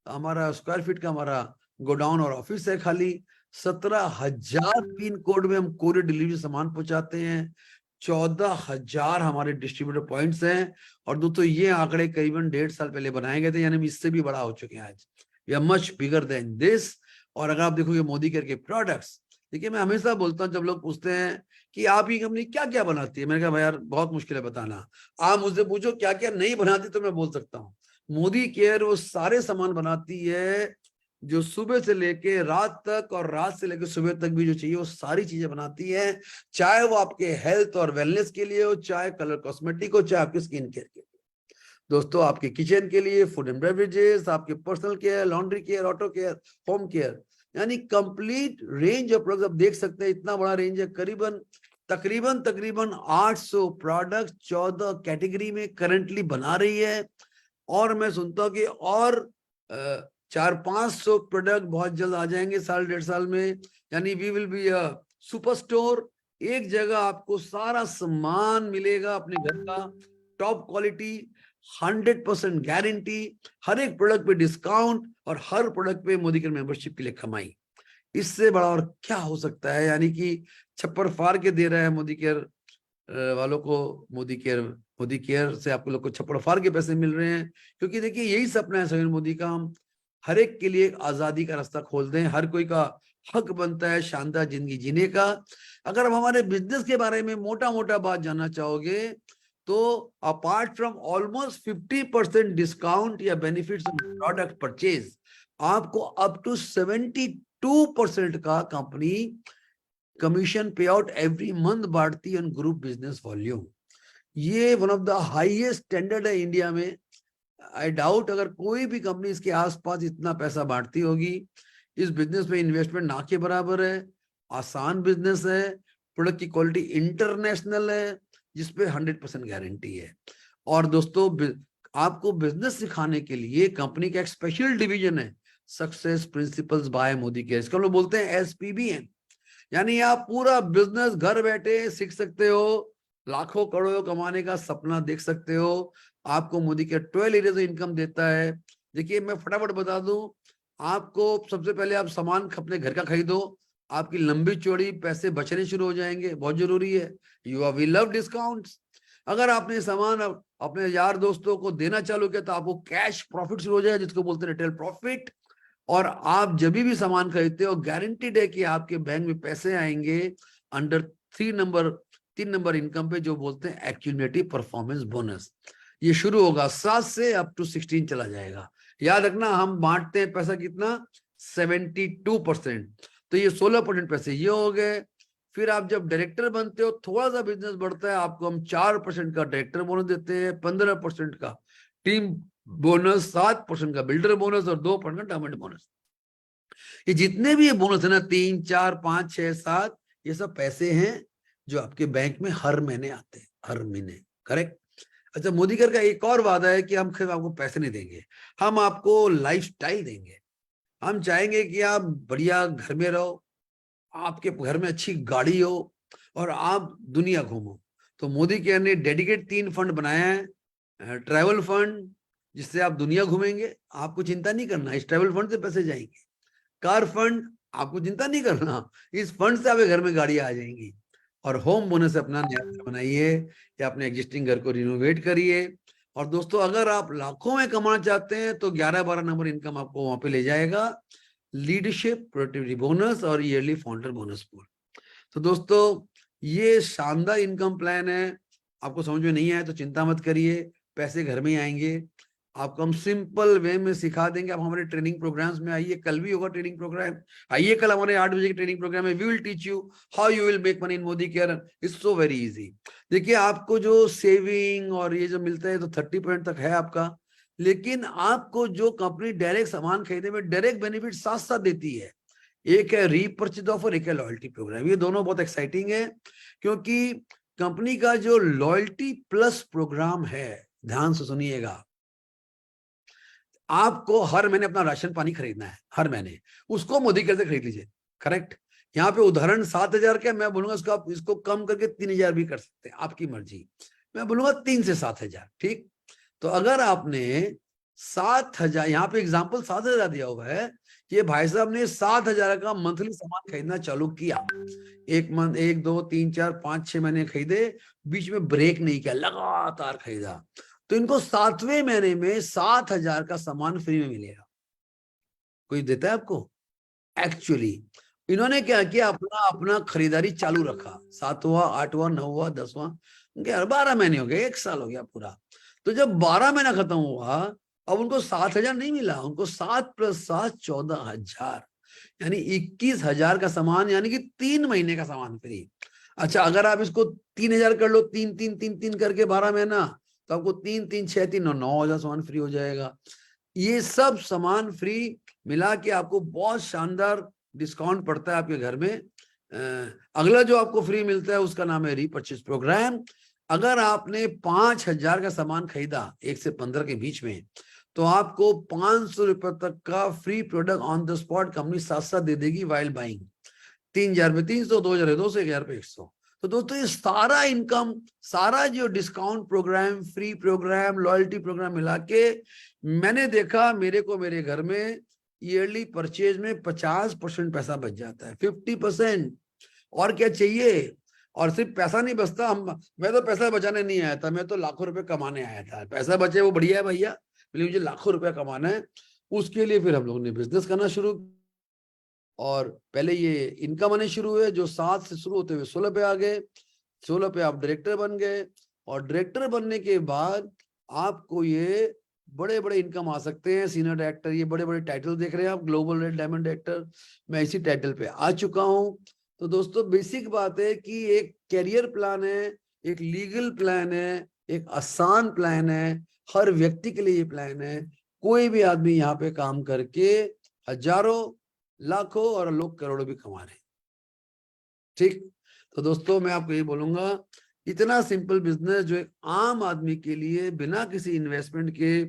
हमारा स्क्वायर फीट का हमारा गोडाउन और ऑफिस है खाली। 17,000 पिन कोड में हम कोरियर डिलीवरी सामान पहुंचाते हैं। 14,000 हमारे डिस्ट्रीब्यूटर पॉइंट्स हैं। और दोस्तों, ये आंकड़े करीबन 1.5 साल पहले बनाए गए थे, यानी हम इससे भी बड़ा हो चुके हैं आज। We are much bigger than this. और अगर आप देखोगे मोदी केयर के प्रोडक्ट्स, देखिए मैं हमेशा बोलता हूँ, जब लोग पूछते हैं कि आप ये कंपनी क्या क्या बनाती है, मैंने कहा भाई यार बहुत मुश्किल है बताना, आप मुझसे पूछो क्या क्या नहीं बनाती तो मैं बोल सकता हूँ। मोदी केयर वो सारे सामान बनाती है जो सुबह से लेके रात तक और रात से लेके सुबह तक भी जो चाहिए वो सारी चीजें बनाती है, चाहे वो आपके हेल्थ और वेलनेस के लिए हो, चाहे कलर कॉस्मेटिक हो, चाहे आपके स्किन केयर के लिए। दोस्तों आपके किचन के लिए, फूड एंड बेवरेजेस, आपके personal care, laundry care, auto care, home care, यानी कंप्लीट रेंज ऑफ प्रोडक्ट्स। आप देख सकते हैं इतना बड़ा रेंज है, तकरीबन 800 प्रोडक्ट 14 कैटेगरी में करंटली बना रही है। और मैं सुनता हूँ कि और 400-500 प्रोडक्ट बहुत जल्द आ जाएंगे, साल 1.5 साल में, यानी we will be a super store. एक जगह आपको सारा सामान मिलेगा अपने घर का, टॉप क्वालिटी, 100% गारंटी, हर एक प्रोडक्ट पे डिस्काउंट और हर प्रोडक्ट पे मोदी केयर मेंबरशिप के लिए कमाई। इससे बड़ा और क्या हो सकता है, यानी कि छप्पर फाड़ के दे रहा है मोदी केयर वालों को। मोदी केयर से आपको लोग को छप्पर फाड़ के पैसे मिल रहे हैं, क्योंकि देखिए यही सपना है सुनील मोदी का, हम हर एक के लिए एक आजादी का रास्ता खोल दें। हर कोई का हक बनता है शानदार जिंदगी जीने का। अगर हम हमारे बिजनेस के बारे में मोटा मोटा बात जानना चाहोगे तो अपार्ट फ्रॉम ऑलमोस्ट 50% डिस्काउंट या बेनिफिट्स प्रोडक्ट परचेज, आपको अप टू 72% का company commission pay out every month बांटती ऑन ग्रुप बिजनेस वॉल्यूम। ये one of the highest standard है इंडिया में। आई डाउट अगर कोई भी कंपनी इसके आसपास इतना पैसा बांटती होगी। इस बिजनेस में इन्वेस्टमेंट ना के बराबर है, आसान बिजनेस है, प्रोडक्ट की क्वालिटी इंटरनेशनल है, जिसपे 100% गारंटी है। और दोस्तों आपको बिजनेस सिखाने के लिए कंपनी का एक स्पेशल डिवीजन है, success principles by Modi care, इसको हम लोग बोलते हैं SPBN। यानी आप पूरा बिजनेस घर बैठे सीख सकते हो, लाखों करोड़ों कमाने का सपना देख सकते हो। आपको मोदी केयर 12 एरियाज इनकम देता है। देखिए मैं फटाफट बता दूं, आपको सबसे पहले आप सामान अपने घर का खरीदो, आपकी लंबी चौड़ी पैसे बचने शुरू हो जाएंगे, बहुत जरूरी है। We love discounts. अगर आपने सामान अपने यार दोस्तों को देना चालू किया तो आपको कैश प्रॉफिट शुरू हो जाएगा, जिसको बोलते हैं रिटेल प्रॉफिट। और आप जब भी सामान खरीदते हो गारंटीड है कि आपके बैंक में पैसे आएंगे अंडर 3 नंबर इनकम पे, जो बोलते हैं एक्यूमुलेटिव परफॉर्मेंस बोनस। ये शुरू होगा 7 से अप टू 16 चला जाएगा। याद रखना हम बांटते हैं पैसा कितना, 72%, तो ये 16% पैसे ये हो गए। फिर आप जब डायरेक्टर बनते हो थोड़ा सा बिजनेस बढ़ता है, आपको हम 4% का डायरेक्टर बोनस देते हैं, 15% का टीम बोनस, 7% का बिल्डर बोनस और 2% का डायमंड बोनस। ये जितने भी ये बोनस है ना, 3, 4, 5, 6, 7, ये सब पैसे हैं जो आपके बैंक में हर महीने आते हैं, हर महीने। करेक्ट। अच्छा, मोदी केयर का एक और वादा है कि हम सिर्फ आपको पैसे नहीं देंगे, हम आपको लाइफस्टाइल देंगे। हम चाहेंगे कि आप बढ़िया घर में रहो, आपके घर में अच्छी गाड़ी हो और आप दुनिया घूमो। तो मोदी केयर ने डेडिकेट 3 फंड बनाया है। ट्रैवल फंड, जिससे आप दुनिया घूमेंगे, आपको चिंता नहीं करना, इस ट्रैवल फंड से पैसे जाएंगे। कार फंड, आपको चिंता नहीं करना, इस फंड से आपके घर में गाड़ियां आ जाएंगी। और होम बोनस अपना नया घर बनाइए या अपने एग्जिस्टिंग घर को रिनोवेट करिए। और दोस्तों अगर आप लाखों में कमाना चाहते हैं तो 11-12 नंबर इनकम आपको वहां पे ले जाएगा, लीडरशिप, प्रोडक्टिविटी बोनस और ईयरली फाउंडर बोनस पूल। तो दोस्तों ये शानदार इनकम प्लान है। आपको समझ में नहीं आया तो चिंता मत करिए, पैसे घर में ही आएंगे। आपको हम सिंपल वे में सिखा देंगे। आप हमारे ट्रेनिंग प्रोग्राम्स में आइए, कल भी होगा ट्रेनिंग प्रोग्राम, आइए कल हमारे 8 बजे के ट्रेनिंग प्रोग्राम में। We will teach you how you will make money in Modi care. It's so very easy. देखिए आपको जो सेविंग और ये जो मिलता है तो 30% तक है आपका, लेकिन आपको जो कंपनी डायरेक्ट सामान खरीदने में डायरेक्ट बेनिफिट साथ साथ देती है। एक है रीपर्चेज ऑफर, एक है लॉयल्टी प्रोग्राम। ये दोनों बहुत एक्साइटिंग है, क्योंकि कंपनी का जो लॉयल्टी प्लस प्रोग्राम है, ध्यान से सुनिएगा, आपको हर महीने अपना राशन पानी खरीदना है, हर महीने उसको मोदी केयर से खरीद लीजिए। करेक्ट। यहाँ पे उदाहरण 7,000 का, मैं बोलूंगा इसको आप इसको कम करके 3,000 भी कर सकते हैं, आपकी मर्जी। मैं बोलूंगा 3 से 7,000। ठीक। तो अगर आपने 7,000, यहाँ पे एग्जाम्पल 7,000 दिया हुआ है, ये भाई साहब ने 7,000 का मंथली सामान खरीदना चालू किया। 1 मंथ, 1, 2, 3, 4, 5, 6 महीने खरीदे, बीच में ब्रेक नहीं किया, लगातार खरीदा, तो इनको 7वें महीने में 7,000 का सामान फ्री में मिलेगा। कोई देता है आपको? एक्चुअली इन्होंने क्या किया, अपना अपना खरीदारी चालू रखा, 7वां 8वां 9वां 10वां, उनके 12 महीने हो गए, 1 साल हो गया पूरा। तो जब 12 महीना खत्म हुआ, अब उनको 7,000 नहीं मिला, उनको 7 + 7 14,000, यानी 21,000 का सामान, यानी कि 3 महीने का सामान फ्री। अच्छा, अगर आप इसको 3,000 कर लो, 3 करके 12 महीना, तो आपको 3 3 6 3 9,000 सामान फ्री हो जाएगा। ये सब सामान फ्री मिला के आपको बहुत शानदार डिस्काउंट पड़ता है आपके घर में। अगला जो आपको फ्री मिलता है उसका नाम है रीपर्चेज प्रोग्राम। अगर आपने 5,000 का सामान खरीदा 1 से 15 के बीच में, तो आपको 500 रुपए तक का free product on the spot company साथ साथ दे देगी वाइल बाइंग। 3,000 में 300, 2,000 में 200, 1,000 पे 100। तो दोस्तों, ये सारा इनकम, सारा जो discount programme, free programme, loyalty programme मिला के मैंने देखा, मेरे को मेरे घर में ईयरली परचेज में 50% पैसा बच जाता है, 50%। और क्या चाहिए? और सिर्फ पैसा नहीं बचता, मैं तो पैसा बचाने नहीं आया था, मैं तो लाखों रुपए कमाने आया था। पैसा बचे वो बढ़िया है भैया, लेकिन मुझे लाखों रुपया कमाना है। उसके लिए फिर हम लोगों ने बिजनेस करना शुरू, और पहले ये इनकम आने शुरू हुए, जो 7 से शुरू होते हुए 16 पे आ गए। 16 पे आप डायरेक्टर बन गए, और डायरेक्टर बनने के बाद आपको ये बड़े बड़े इनकम आ सकते हैं। सीनियर डायरेक्टर, ये बड़े बड़े टाइटल देख रहे हैं आप, ग्लोबल रेड डायमंड डायरेक्टर, मैं इसी टाइटल पे आ चुका हूँ। तो दोस्तों, बेसिक बात है कि एक कैरियर प्लान है, एक लीगल प्लान है, एक आसान प्लान है, हर व्यक्ति के लिए ये प्लान है। कोई भी आदमी यहाँ पे काम करके हजारों, लाखों और लोग करोड़ों भी कमा रहे हैं। ठीक, तो दोस्तों मैं आपको ये बोलूंगा, इतना सिंपल बिजनेस जो एक आम आदमी के लिए बिना किसी इन्वेस्टमेंट के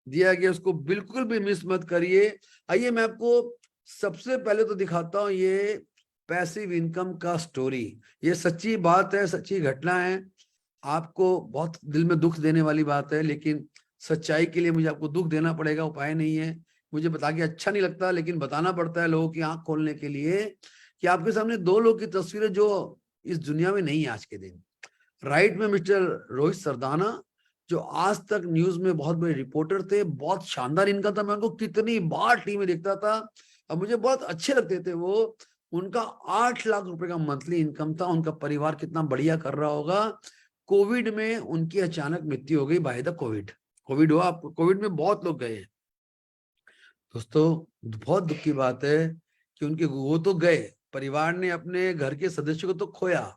दिया गया, उसको बिल्कुल भी मिस मत करिए। आइए मैं आपको सबसे पहले तो दिखाता हूँ ये पैसिव इनकम का स्टोरी। ये सच्ची बात है, सच्ची घटना है, आपको बहुत दिल में दुख देने वाली बात है, लेकिन सच्चाई के लिए मुझे आपको दुख देना पड़ेगा, उपाय नहीं है। मुझे बता के अच्छा नहीं लगता, लेकिन बताना पड़ता है लोगों की आंख खोलने के लिए, कि आपके सामने 2 लोग की तस्वीरें जो इस दुनिया में नहीं है आज के दिन। राइट में मिस्टर रोहित सरदाना, जो आज तक न्यूज में बहुत बड़े रिपोर्टर थे, बहुत शानदार इनकम था, मैं उनको कितनी बार टीवी में देखता था और मुझे बहुत अच्छे लगते थे वो। उनका 8 लाख रुपए का मंथली इनकम था, उनका परिवार कितना बढ़िया कर रहा होगा। कोविड में उनकी अचानक मृत्यु हो गई बाय द कोविड हुआ, कोविड में बहुत लोग गए। दोस्तों, बहुत दुख की बात है कि उनके वो तो गए, परिवार ने अपने घर के सदस्यों को तो खोया,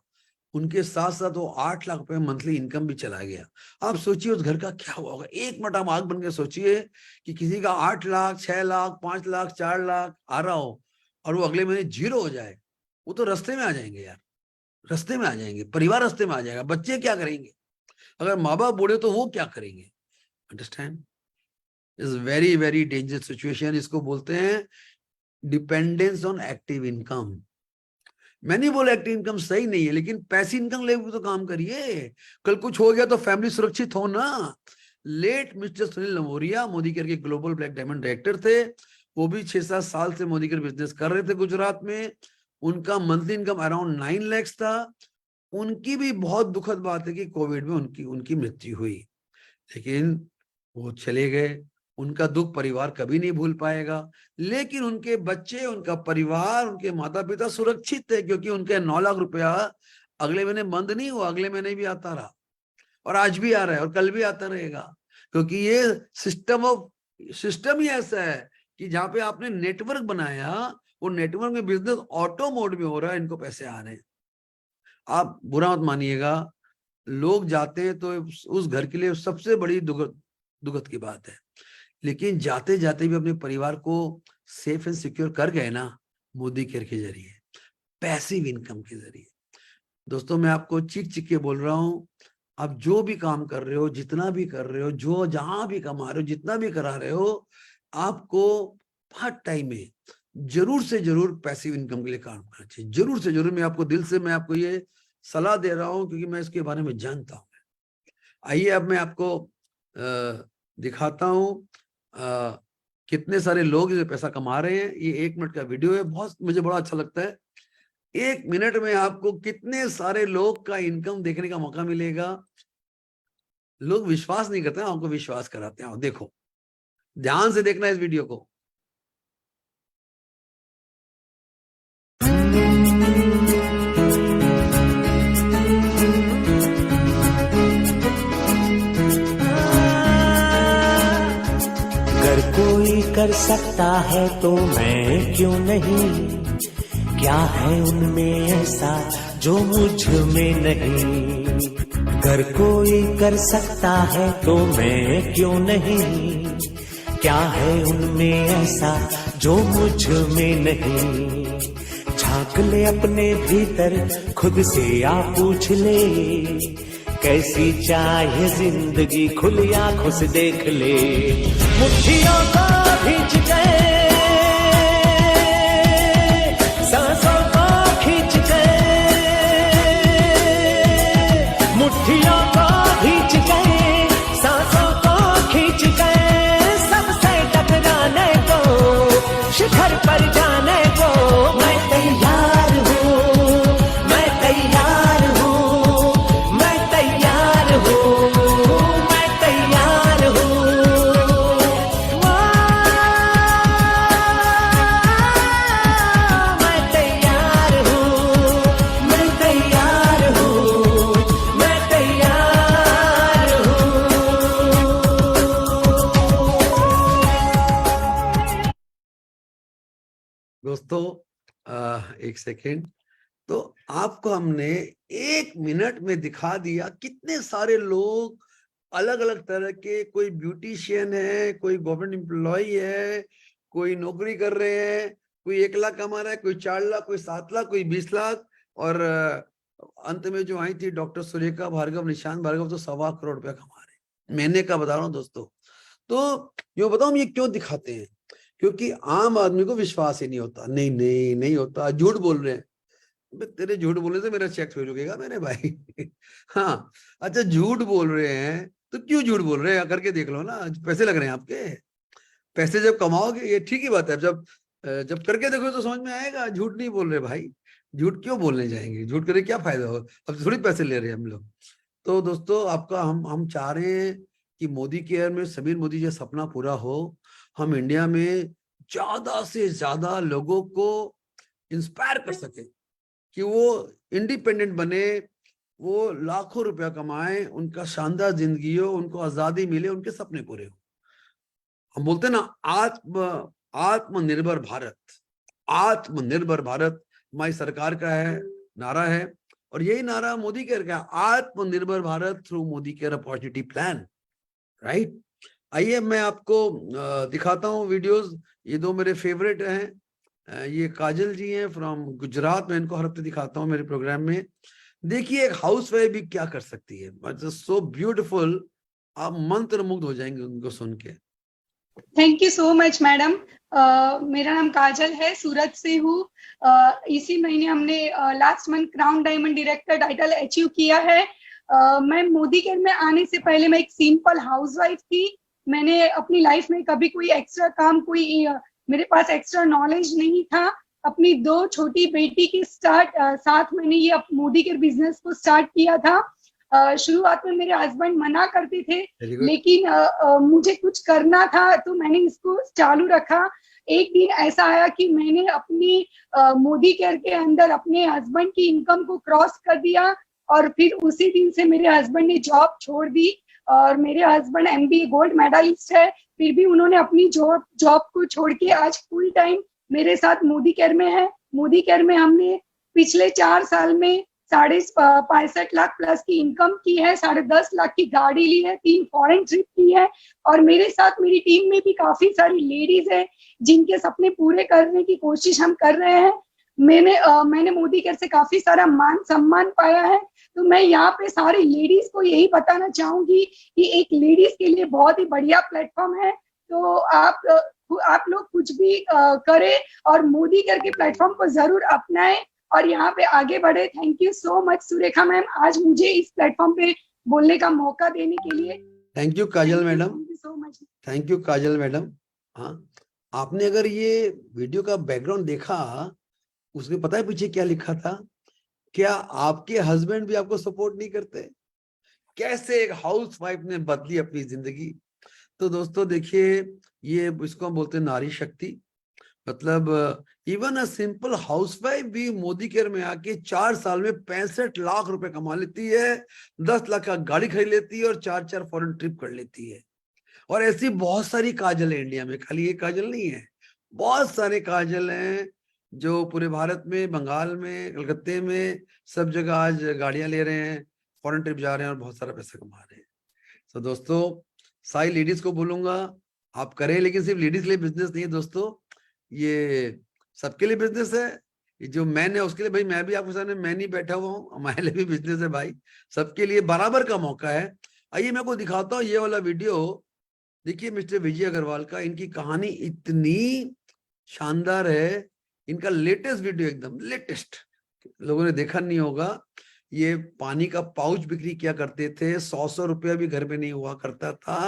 उनके साथ साथ वो 8 लाख रुपए मंथली इनकम भी चला गया। आप सोचिए उस घर का क्या हुआ होगा। एक मिनट आप आग बन के सोचिए कि किसी का 8 लाख, 6 लाख, 5 लाख, 4 लाख आ रहा हो और वो अगले महीने 0 हो जाए, वो तो रास्ते में आ जाएंगे यार, रास्ते में आ जाएंगे, परिवार रास्ते में आ जाएगा, बच्चे क्या करेंगे, अगर माँ बाप बूढ़े तो वो क्या करेंगे। Understand, is very very dangerous situation. इसको बोलते हैं डिपेंडेंस ऑन एक्टिव इनकम। मैं नहीं बोला एक्टिव इनकम सही नहीं है, लेकिन पैसिव इनकम लेके तो काम करिए, कल कुछ हो गया तो फैमिली सुरक्षित हो ना। Late mister Sunil Lamboria Modi care के ग्लोबल ब्लैक डायमंड डायरेक्टर थे, वो भी 6-7 साल से मोदी केयर बिजनेस कर रहे थे गुजरात में। उनका मंथली इनकम अराउंड 9 लाख था। उनकी भी बहुत दुखद बात है कि कोविड में उनकी मृत्यु हुई, लेकिन वो चले गए। उनका दुख परिवार कभी नहीं भूल पाएगा, लेकिन उनके बच्चे, उनका परिवार, उनके माता पिता सुरक्षित थे, क्योंकि उनके 9 लाख रुपया अगले महीने बंद नहीं हुआ, अगले महीने भी आता रहा, और आज भी आ रहा है और कल भी आता रहेगा। क्योंकि ये सिस्टम ही ऐसा है कि जहां पे आपने नेटवर्क बनाया, वो नेटवर्क में बिजनेस ऑटो मोड में हो रहा है, इनको पैसे आ रहे हैं। आप बुरा मत मानिएगा, लोग जाते हैं तो उस घर के लिए सबसे बड़ी दुखद की बात है, लेकिन जाते जाते भी अपने परिवार को सेफ एंड सिक्योर कर गए ना, मोदी केयर के जरिए, पैसिव इनकम के जरिए। दोस्तों, मैं आपको चिक के बोल रहा हूं, आप जो भी काम कर रहे हो, जितना भी कर रहे हो, जो जहां भी कमा रहे हो, जितना भी करा रहे हो, आपको पार्ट टाइम में जरूर से जरूर पैसिव इनकम के लिए काम करना चाहिए, जरूर से जरूर। मैं आपको दिल से मैं आपको ये सलाह दे रहा हूं, क्योंकि मैं इसके बारे में जानता हूं। आइए अब मैं आपको दिखाता हूं कितने सारे लोग जो पैसा कमा रहे हैं। ये 1 मिनट का वीडियो है, बहुत मुझे बड़ा अच्छा लगता है। 1 मिनट में आपको कितने सारे लोग का इनकम देखने का मौका मिलेगा। लोग विश्वास नहीं करते हैं, आपको विश्वास कराते हैं। देखो, ध्यान से देखना इस वीडियो को। अगर कोई कर सकता है तो मैं क्यों नहीं, क्या है उनमें ऐसा जो मुझ में नहीं। अगर कोई कर सकता है तो मैं क्यों नहीं, क्या है उनमें ऐसा जो मुझ में नहीं। झांक ले अपने भीतर खुद से आ पूछ ले, कैसी चाहे जिंदगी खुली आंखों से देख ले। मुट्ठियों को भींच गए, सांसों को खींच गए, मुट्ठियों को भींच गए, सांसों को खींच गए। सबसे टकराने को, शिखर पर जाने को मैं तैयार हूँ, मैं तैयार हूँ, मैं तैयार हूँ, मैं तैयार हूँ। मैं तैयार हूँ, मैं तैयार हूँ, मैं तैयार हूँ। दोस्तों एक सेकेंड, तो आपको हमने 1 मिनट में दिखा दिया कितने सारे लोग अलग अलग तरह के, कोई ब्यूटिशियन है, कोई गवर्नमेंट एम्प्लॉय है, कोई नौकरी कर रहे हैं, कोई 1 लाख कमा रहा है, कोई 4 लाख, कोई 7 लाख, कोई 20 लाख, और अंत में जो आई थी डॉक्टर सुरेखा भार्गव, निशांत भार्गव, तो 1.25 करोड़ रुपया कमा रहे, महीने का बता रहा हूँ दोस्तों। तो यो बताओ हम ये क्यों दिखाते हैं? क्योंकि आम आदमी को विश्वास ही नहीं होता। नहीं नहीं नहीं होता, झूठ बोल रहे हैं। तेरे झूठ बोलने से मेरा चेक हो रुकेगा मेरे भाई। हाँ, अच्छा झूठ बोल रहे हैं तो क्यों झूठ बोल रहे हैं, करके देख लो ना, पैसे लग रहे हैं आपके। पैसे जब कमाओगे, ये ठीक ही बात है, जब करके देखो तो समझ में आएगा। झूठ नहीं बोल रहे भाई, झूठ क्यों बोलने जाएंगे, झूठ करके क्या फायदा हो, अब थोड़ी पैसे ले रहे हैं हम लोग। तो दोस्तों आपका हम चाह रहे हैं कि मोदी केयर में समीर मोदी जी सपना पूरा हो। हम इंडिया में ज्यादा से ज्यादा लोगों को इंस्पायर कर सके कि वो इंडिपेंडेंट बने, वो लाखों रुपया कमाएं, उनका शानदार जिंदगी हो, उनको आजादी मिले, उनके सपने पूरे हो। हम बोलते हैं ना, आत्मनिर्भर भारत, आत्मनिर्भर भारत हमारी सरकार का है, नारा है, और यही नारा मोदी केयर का, आत्मनिर्भर Bharat through Modi care opportunity plan, right. आइए मैं आपको दिखाता हूँ वीडियोस। ये 2 मेरे फेवरेट हैं। ये काजल जी हैं फ्रॉम गुजरात, मैं इनको हर हफ्ते दिखाता हूँ मेरे प्रोग्राम में। देखिए एक हाउसवाइफ भी क्या कर सकती है, सो ब्यूटीफुल, आप मंत्रमुग्ध हो जाएंगे उनको सुन के। Thank you so much madam. मेरा नाम काजल है, सूरत से हूँ। इसी महीने हमने last month crown diamond director title achieve किया है। मैं मोदी केयर में आने से पहले मैं एक सिंपल हाउसवाइफ थी। मैंने अपनी लाइफ में कभी कोई एक्स्ट्रा काम, मेरे पास एक्स्ट्रा नॉलेज नहीं था। अपनी 2 छोटी बेटी के साथ मैंने ये मोदी केयर बिजनेस को स्टार्ट किया था। शुरुआत में मेरे हस्बैंड मना करते थे, लेकिन मुझे कुछ करना था तो मैंने इसको चालू रखा। एक दिन ऐसा आया कि मैंने अपनी मोदी केयर के अंदर अपने हस्बैंड की इनकम को क्रॉस कर दिया, और फिर उसी दिन से मेरे हस्बैंड ने जॉब छोड़ दी। और मेरे हस्बैंड MBA गोल्ड मेडलिस्ट है, फिर भी उन्होंने अपनी जॉब को छोड़ के आज फुल टाइम मेरे साथ मोदी केयर में है। मोदी केयर में हमने पिछले 4 साल में 65 लाख प्लस की इनकम की है, 10.5 लाख की गाड़ी ली है, 3 फॉरेन ट्रिप की है, और मेरे साथ मेरी टीम में भी काफी सारी लेडीज है जिनके सपने पूरे करने की कोशिश हम कर रहे हैं। मैंने मोदी केयर से काफी सारा मान सम्मान पाया है। तो मैं यहाँ पे सारी लेडीज को यही बताना चाहूंगी कि एक लेडीज के लिए बहुत ही बढ़िया प्लेटफॉर्म है। तो आप लोग कुछ भी करें और मोदी केयर के प्लेटफॉर्म को जरूर अपनाएं और यहाँ पे आगे बढ़े। Thank you so much Surekha ma'am, आज मुझे इस प्लेटफॉर्म पे बोलने का मौका देने के लिए। Thank you Kajal madam, thank you so much. Thank you Kajal madam. हाँ, आपने अगर ये वीडियो का बैकग्राउंड देखा, उसके पता है पीछे क्या लिखा था? क्या आपके हस्बैंड भी आपको सपोर्ट नहीं करते? कैसे एक हाउसवाइफ ने बदली अपनी जिंदगी। तो दोस्तों देखिए, ये इसको हम बोलते हैं नारी शक्ति। मतलब इवन अ सिंपल हाउसवाइफ भी मोदी केयर में आके 4 साल में 65 लाख रुपए कमा लेती है, 10 लाख का गाड़ी खरीद लेती है और 4 फॉरेन ट्रिप कर लेती है। और ऐसी बहुत सारी काजल है इंडिया में, खाली ये काजल नहीं है, बहुत सारे काजल हैं जो पूरे भारत में, बंगाल में, कलकत्ते में, सब जगह आज गाड़ियां ले रहे हैं, फॉरेन ट्रिप जा रहे हैं और बहुत सारा पैसा कमा रहे हैं। तो दोस्तों, सारी लेडीज को बोलूंगा आप करें, लेकिन सिर्फ लेडीज के लिए बिजनेस नहीं है दोस्तों, ये सबके लिए बिजनेस है। ये जो मैन है उसके लिए, भाई मैं भी आपके सामने मैन ही बैठा हुआ हूँ, हमारे लिए भी बिजनेस है भाई, सबके लिए बराबर का मौका है। आइए मैं आपको दिखाता हूँ ये वाला वीडियो। देखिए मिस्टर विजय अग्रवाल का, इनकी कहानी इतनी शानदार है, इनका लेटेस्ट वीडियो, एकदम लेटेस्ट, लोगों ने देखा नहीं होगा। ये पानी का पाउच बिक्री किया करते थे, 100 रुपया भी घर में नहीं हुआ करता था।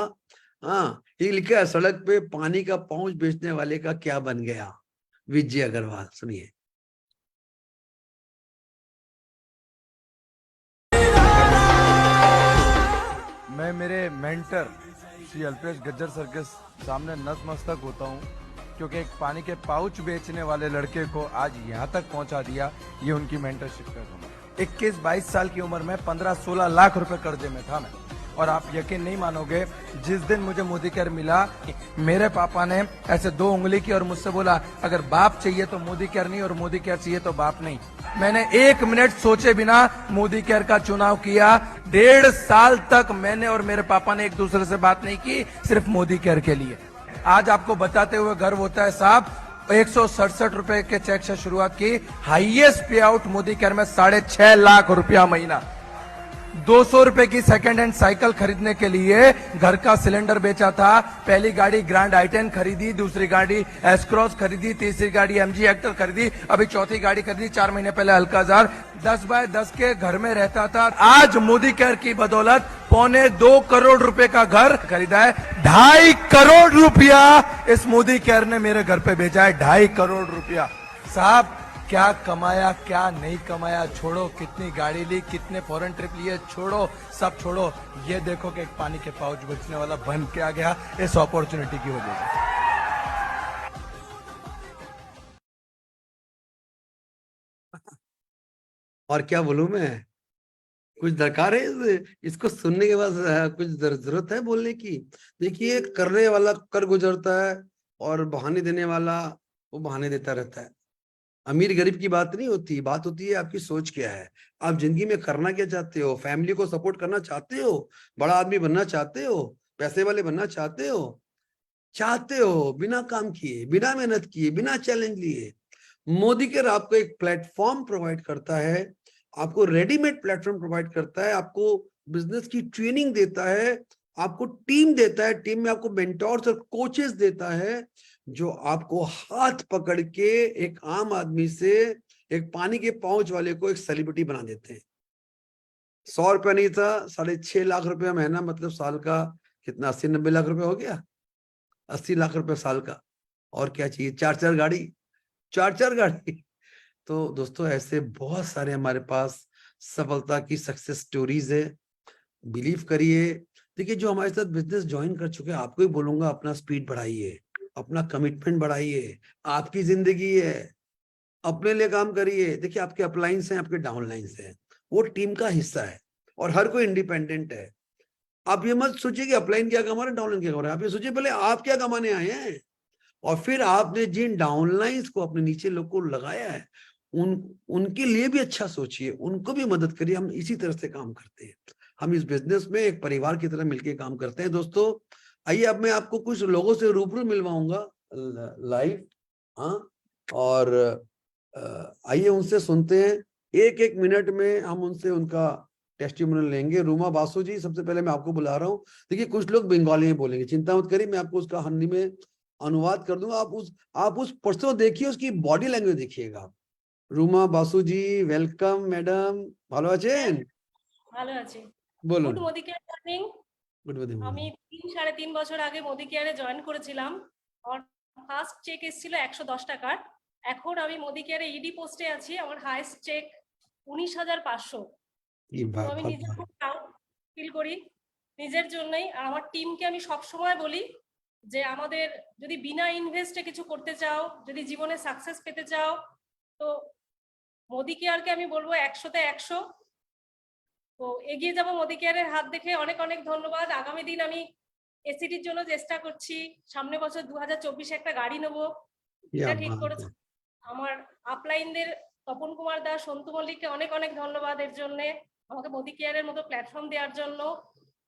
हाँ, ये लिखा है सड़क पे पानी का पाउच बेचने वाले का क्या बन गया, विजय अग्रवाल। सुनिए। मैं मेरे मेंटर श्री अल्पेश गज्जर सर के सामने नतमस्तक होता हूँ, क्योंकि एक पानी के पाउच बेचने वाले लड़के को आज यहाँ तक पहुँचा दिया, ये उनकी मेंटरशिप का कमाल। 21-22 साल की उम्र में 15-16 लाख रुपए कर्जे में था मैं, और आप यकीन नहीं मानोगे, जिस दिन मुझे मोदी केयर मिला, मेरे पापा ने ऐसे 2 उंगली की और मुझसे बोला, अगर बाप चाहिए तो मोदी केयर नहीं, और मोदी केयर चाहिए तो बाप नहीं। मैंने 1 मिनट सोचे बिना मोदी केयर का चुनाव किया। 1.5 साल तक मैंने और मेरे पापा ने एक दूसरे से बात नहीं की, सिर्फ मोदी केयर के लिए। आज आपको बताते हुए गर्व होता है साहब, 167 रुपए के चेक से शुरुआत की, हाईएस्ट पे आउट मोदी केयर में 6.5 लाख रुपया महीना। 200 रुपए की सेकंड हैंड साइकिल खरीदने के लिए घर का सिलेंडर बेचा था। पहली गाड़ी ग्रैंड i10 खरीदी, दूसरी गाड़ी एस क्रॉस खरीदी, तीसरी गाड़ी MG हेक्टर खरीदी, अभी चौथी गाड़ी खरीदी 4 महीने पहले अल्काजार। 10 बाय 10 के घर में रहता था, आज मोदी केयर की बदौलत 2.25 करोड़ रुपए का घर खरीदा है। 2.5 करोड़ रुपया इस मोदी केयर ने मेरे घर पे भेजा है, 2.5 करोड़ रुपया। साहब क्या कमाया क्या नहीं कमाया छोड़ो, कितनी गाड़ी ली, कितने फॉरेन ट्रिप लिए छोड़ो, सब छोड़ो, ये देखो कि एक पानी के पाउच बेचने वाला बन के आ गया इस अपॉर्चुनिटी की वजह से। और क्या बोलूं मैं, कुछ दरकार है इसको सुनने के बाद, कुछ जरूरत है बोलने की। देखिए, करने वाला कर गुजरता है और बहाने देने वाला वो बहाने देता रहता है। अमीर गरीब की बात नहीं होती, बात होती है आपकी सोच क्या है, आप जिंदगी में करना क्या चाहते हो, फैमिली को सपोर्ट करना चाहते हो, बड़ा आदमी बनना चाहते हो, पैसे वाले बनना चाहते हो बिना काम किए, बिना मेहनत किए, बिना चैलेंज लिए। मोदी केयर आपको एक प्लेटफॉर्म प्रोवाइड करता है, आपको रेडीमेड प्लेटफॉर्म प्रोवाइड करता है, आपको बिजनेस की ट्रेनिंग देता है, आपको टीम देता है, टीम में आपको मेंटोर्स और कोचेस देता है, जो आपको हाथ पकड़ के एक आम आदमी से एक पानी के पाउच वाले को एक सेलिब्रिटी बना देते हैं। 100 रुपया नहीं था, 6.5 लाख रुपया महीना, मतलब साल का कितना, 80-90 लाख रुपया हो गया, 80 लाख रुपया साल का। और क्या चाहिए, 4 गाड़ी। तो दोस्तों, ऐसे बहुत सारे हमारे पास सफलता की सक्सेस स्टोरीज है, बिलीव करिए। देखिए, जो हमारे साथ बिजनेस ज्वाइन कर चुके हैं, आपको ही बोलूंगा, अपना स्पीड बढ़ाइए, अपना कमिटमेंट बढ़ाइए, आपकी जिंदगी है, अपने लिए काम करिए। देखिए, आपके अपलाइंस हैं, आपके डाउनलाइंस हैं, वो टीम का हिस्सा है और हर कोई इंडिपेंडेंट है। आप ये मत सोचिए कि अपलाइन क्या कमा रहे हैं, डाउनलाइन क्या कमा रहे हैं, आप ये सोचिए पहले आप क्या कमाने आए हैं, और फिर आपने जिन डाउनलाइंस को अपने नीचे लोग को लगाया है, उनके लिए भी अच्छा सोचिए, उनको भी मदद करिए। हम इसी तरह से काम करते हैं, हम इस बिजनेस में एक परिवार की तरह मिलकर काम करते हैं। दोस्तों, आइए अब मैं आपको कुछ लोगों से रूबरू मिलवाऊंगा लाइव, हाँ, और आइए उनसे सुनते हैं, 1-1 मिनट में हम उनसे उनका टेस्टिमोनियल लेंगे। रूमा बासु जी, सबसे पहले मैं आपको बुला रहा हूँ। देखिए, कुछ लोग बंगाली में बोलेंगे, चिंता मत करिए, मैं आपको उसका हिंदी में अनुवाद कर दूंगा। आप उस पर्सन देखिए, उसकी बॉडी लैंग्वेज देखिएगा। রুমা বাসুজি, ওয়েলকাম ম্যাডাম, ভালো আছেন? ভালো আছি। বলুন। Good Modicare morning. Good morning. আমি 3-3.5 বছর আগে মোদি কেয়ারে জয়েন করেছিলাম। আমার ফার্স্ট চেক এসেছিল 110 টাকার। এখন আমি মোদি কেয়ারে ইডি পোস্টে আছি, আমার হাইয়েস্ট চেক 19,500। আমি নিজে খুব প্রাউড ফিল করি নিজের জন্যই, আর আমার টিমকে আমি সব সময় বলি যে আমাদের যদি বিনা ইনভেস্টে কিছু করতে চাও, যদি জীবনে সাকসেস পেতে চাও, তো মোদি কেয়ারকে আমি বলবো 100-তে 100। তো এগিয়ে যাবো মোদি কেয়ারের হাত দেখে। অনেক অনেক ধন্যবাদ। আগামী দিন আমি এসিডির জন্য চেষ্টা করছি। সামনে বছর 2024-এ একটা গাড়ি নেবো, এটা ঠিক করেছি। আমার আপলাইনদের তপন কুমার দাস, সন্তু মল্লিককে অনেক অনেক ধন্যবাদ এর জন্য, আমাকে মোদি কেয়ারের মতো প্ল্যাটফর্ম দেওয়ার জন্য,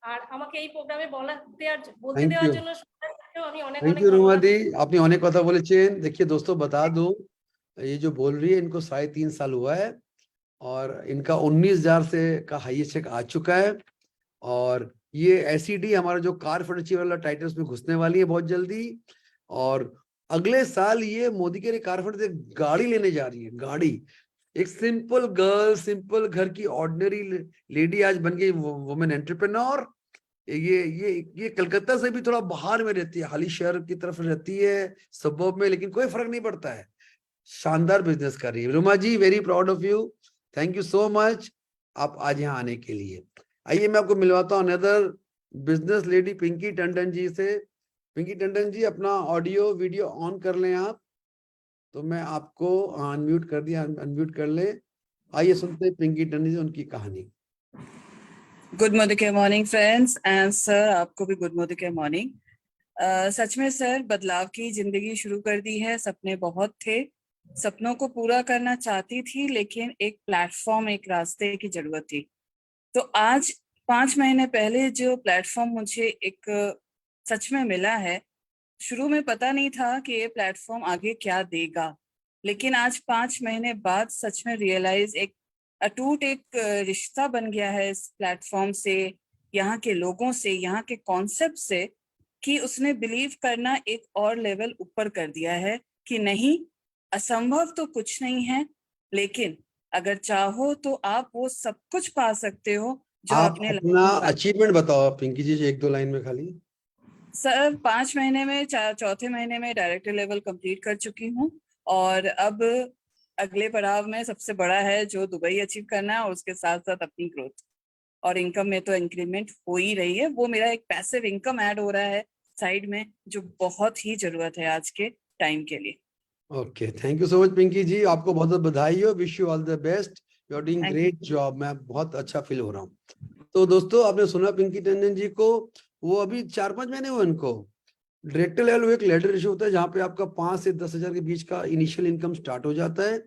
আর আমাকে এই প্রোগ্রামে বলতে দেওয়ার জন্য আমি অনেক थैंक অনেক यू रोमा ধন্যবাদ। दी, आपने अनेक কথা বলেছেন। देखिए दोस्तों, बता दूं, ये जो बोल रही है इनको 3.5 साल हुआ है और इनका 19,000 से का हाईएस्ट चेक आ चुका है। और ये एसईडी हमारा जो कार फर्नीचर वाला टाइटल उसमें घुसने वाली है बहुत जल्दी। और अगले साल ये मोदी के कार फर्नीचर गाड़ी लेने जा रही है। गाड़ी, एक सिंपल गर्ल, सिंपल घर की ऑर्डिनरी लेडी आज बन गई वुमेन एंटरप्रेन्योर। ये कलकत्ता से भी थोड़ा बाहर में रहती है, हाली शहर की तरफ रहती है, सबब में, लेकिन कोई फर्क नहीं पड़ता है। शानदार बिजनेस कर रही है Ruma ji. Very proud of you, thank you so much आप आज यहाँ आने के लिए। आइए मैं आपको मिलवाता हूँ another business lady Pinky Tandon ji से। पिंकी टंडन जी, अपना ऑडियो वीडियो ऑन कर लें आप, तो मैं आपको अनम्यूट कर दिया, अनम्यूट कर ले। आइए सुनते हैं पिंकी टंडन जी उनकी कहानी। गुड मोदी के मॉर्निंग फ्रेंड्स एंड सर, आपको भी गुड मोदी के मॉर्निंग। सच में सर, बदलाव की जिंदगी शुरू कर दी है। सपने बहुत थे, सपनों को पूरा करना चाहती थी, लेकिन एक प्लेटफॉर्म, एक रास्ते की जरूरत थी। तो आज 5 महीने पहले जो प्लेटफॉर्म मुझे एक सच में मिला है, शुरू में पता नहीं था कि ये प्लेटफॉर्म आगे क्या देगा, लेकिन आज 5 महीने बाद सच में रियलाइज एक अटूट एक रिश्ता बन गया है इस प्लेटफॉर्म से, यहाँ के लोगों से, यहाँ के कॉन्सेप्ट से, कि उसने बिलीव करना एक और लेवल ऊपर कर दिया है कि नहीं, असंभव तो कुछ नहीं है, लेकिन अगर चाहो तो आप वो सब कुछ पा सकते हो जो आप आपने अपना अचीवमेंट बताओ पिंकी जी, 1-2 लाइन में खाली। सर 5 महीने में, चौथे महीने में डायरेक्टर लेवल कंप्लीट कर चुकी हूँ, और अब अगले पड़ाव में सबसे बड़ा है जो दुबई अचीव करना है, और उसके साथ साथ अपनी ग्रोथ और इनकम में तो इंक्रीमेंट हो ही रही है। वो मेरा एक पैसिव इनकम ऐड हो रहा है साइड में, जो बहुत ही जरूरत है आज के टाइम के लिए। Okay, thank you so much Pinky ji, आपको बहुत बहुत बधाई हो, wish you all the best, you are doing great job. मैं बहुत अच्छा फील हो रहा हूँ। तो दोस्तों, आपने सुना पिंकी टंडन जी को, वो अभी 4-5 महीने हुए उनको। डायरेक्टर लेवल एक लेडर रेशियो होता है जहाँ पे आपका 5 से 10,000 के बीच का इनिशियल इनकम स्टार्ट हो जाता है,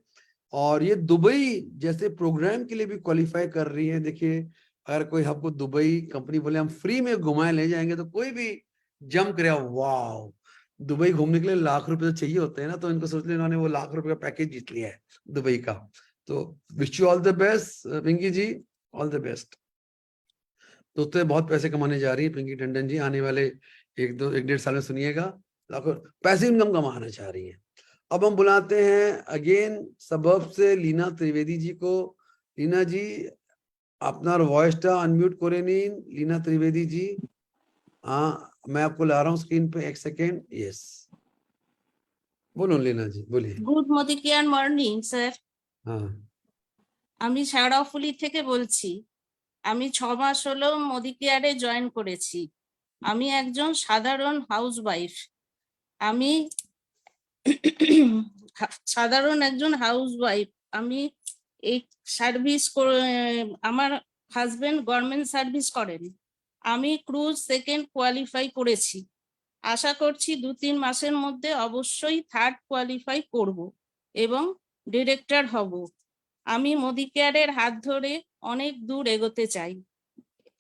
और ये दुबई जैसे प्रोग्राम के लिए भी क्वालिफाई कर रही है। देखिए, अगर कोई आपको दुबई कंपनी बोले हम फ्री में घुमाए ले जाएंगे, तो कोई भी जंप करेगा, वाह, दुबई घूमने के लिए लाख रुपए तो चाहिए होते हैं ना। तो इनको सोच लिया, इन्होंने वो लाख रुपए का पैकेज जीत लिया है दुबई का। तो wish you all the best Pinky ji, all the best. दोस्तों, बहुत पैसे कमाने जा रही है पिंकी टंडन जी, आने वाले 1-1.5 साल में सुनिएगा, लाखों पैसे इनकम कमाना चाह रही है। अब हम बुलाते हैं अगेन सबब से लीना त्रिवेदी जी को। लीना जी, আপনার ভয়েসটা আনমিউট করে নিন লীনা ত্রিবেদী জি। मैं आपको ला रहा हूँ स्क्रीन पे, 1 सेकेंड। यस, বলুন লীনা জি, বলিए। Good Modicare morning sir, हाँ, আমি শেওড়াফুলি থেকে বলছি। আমি 6 মাস হলো মোদি কেয়ারে জয়েন করেছি। আমি একজন সাধারণ হাউসওয়াইফ। আমি সাধারণ একজন হাউসওয়াইফ। আমি এই সার্ভিস, আমার হাজবেন্ড গভর্নমেন্ট সার্ভিস করেন। আমি ক্রুজ সেকেন্ড কোয়ালিফাই করেছি। আশা করছি 2-3 মাসের মধ্যে অবশ্যই থার্ড কোয়ালিফাই করব এবং ডিরেক্টর হব। আমি মোদি কেয়ারের হাত ধরে অনেক দূর এগোতে চাই।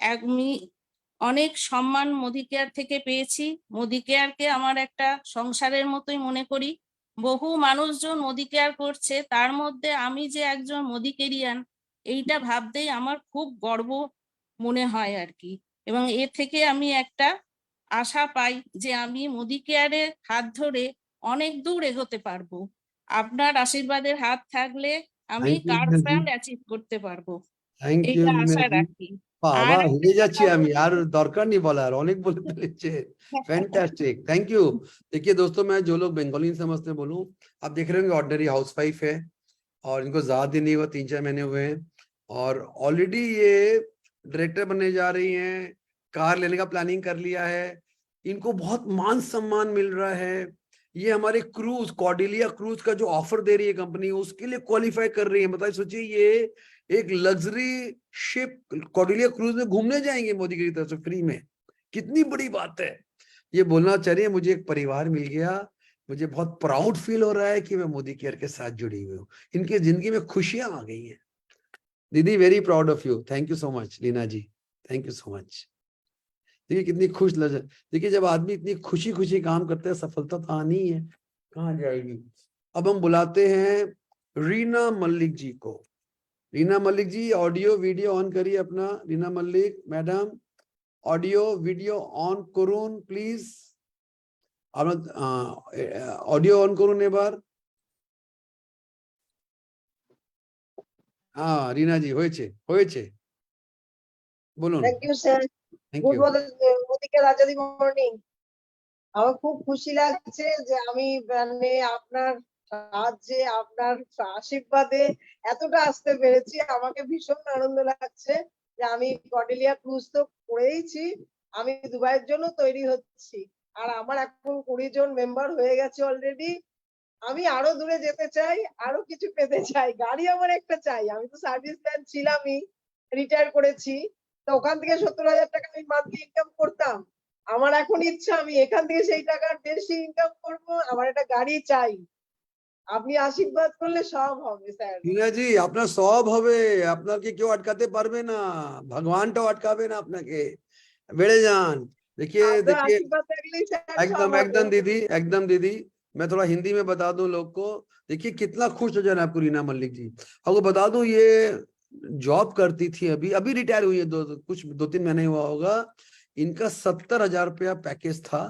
আমি অনেক সম্মান মোদি কেয়ার থেকে পেয়েছি। মোদি কেয়ারকে আমার একটা সংসারের মতোই মনে করি। বহু মানুষজন মোদি কেয়ার করছে, তার মধ্যে আমি যে একজন মোদি কেরিয়ান, এইটা ভাবতেই আমার খুব গর্ব মনে হয় আর কি। এবং এ থেকে আমি একটা আশা পাই যে আমি মোদি কেয়ারের হাত ধরে অনেক দূর এগোতে পারবো। আপনার আশীর্বাদের হাত থাকলে আমি কার ব্র্যান্ড অ্যাচিভ করতে পারবো, থ্যাংক ইউ এটা লীনা আশা জি। রাখি। বাবা, আর হেরে যাচ্ছি আমি, আর দরকার नहीं बोला, অনেক বলে ফেলেছে। Fantastic, thank you. देखिए दोस्तों, मैं जो लोग बंगाली नहीं समझते बोलूं, आप देख रहे होंगे ऑर्डिनरी हाउसवाइफ है, और इनको ज्यादा दिन नहीं हुआ, 3-4 महीने हुए हैं, और ऑलरेडी ये डायरेक्टर बनने जा रही हैं, कार लेने का प्लानिंग कर लिया है। इनको बहुत मान सम्मान मिल रहा है, ये हमारे क्रूज, कॉर्डेलिया क्रूज का जो ऑफर दे रही है कंपनी, उसके लिए क्वालिफाई कर रही है। बताइए, सोचिए, ये एक लग्जरी शिप कॉर्डेलिया क्रूज में घूमने जाएंगे मोदी की तरफ से फ्री में। कितनी बड़ी बात है। ये बोलना चाह रही है, मुझे एक परिवार मिल गया, मुझे बहुत प्राउड फील हो रहा है कि मैं मोदी केयर के साथ जुड़ी हुई हूँ, इनकी जिंदगी में खुशियां आ गई हैं। दीदी, very proud of you, thank you so much. Leena ji, thank you so much. देखिए कितनी खुश नजर, देखिए जब आदमी इतनी खुशी खुशी काम करते हैं, सफलता तो आनी ही है, कहाँ जाएगी। अब हम बुलाते हैं रीना मल्लिक जी को। Reena Mallick ji, audio video on करिए अपना। Reena Mallick madam, audio video on करून प्लीज। ऑडियो ऑन करून এবার। हाँ रीना जी, হয়েছে বলুন। Thank you sir. Good morning রাজাদি মর্নিং। আমার খুব খুশি লাগছে যে আমি মানে আপনার সাহায্যে, আপনার আশীর্বাদে এতটা আসতে পেরেছি। আমাকে ভীষণ আনন্দ লাগছে যে আমি কর্ডেলিয়া ক্রুজ তো করেইছি, আমি দুবাইয়ের জন্য তৈরি হচ্ছি। আর আমার এখন 20 জন মেম্বার হয়ে গেছে অলরেডি। আমি আরো দূরে যেতে চাই, আরো কিছু পেতে চাই। গাড়ি আমার একটা চাই। আমি তো সার্ভিস ম্যান ছিলামই, রিটায়ার করেছি, তো ওখান থেকে 70,000 টাকা আমি মান্থলি ইনকাম করতাম। আমার এখন ইচ্ছা আমি এখান থেকে সেই টাকার বেশি ইনকাম করব। আমার একটা গাড়ি চাই। আপনি আশীর্বাদ করলে সব হবে স্যার। রিনা জি, আপনার সব হবে, আপনাকে কেউ আটকাতে পারবে না, ভগবানটাও আটকাবে না আপনাকে, বেড়ে যান। देखिए एकदम दीदी, मैं थोड़ा हिंदी में बता दूं लोग को। देखिए कितना खुश हो जाना आपको रीना मल्लिक जी। आपको बता दूं, ये जॉब करती थी, अभी रिटायर हुई है, दो तीन महीने हुआ होगा। इनका 70,000 रुपया पैकेज था,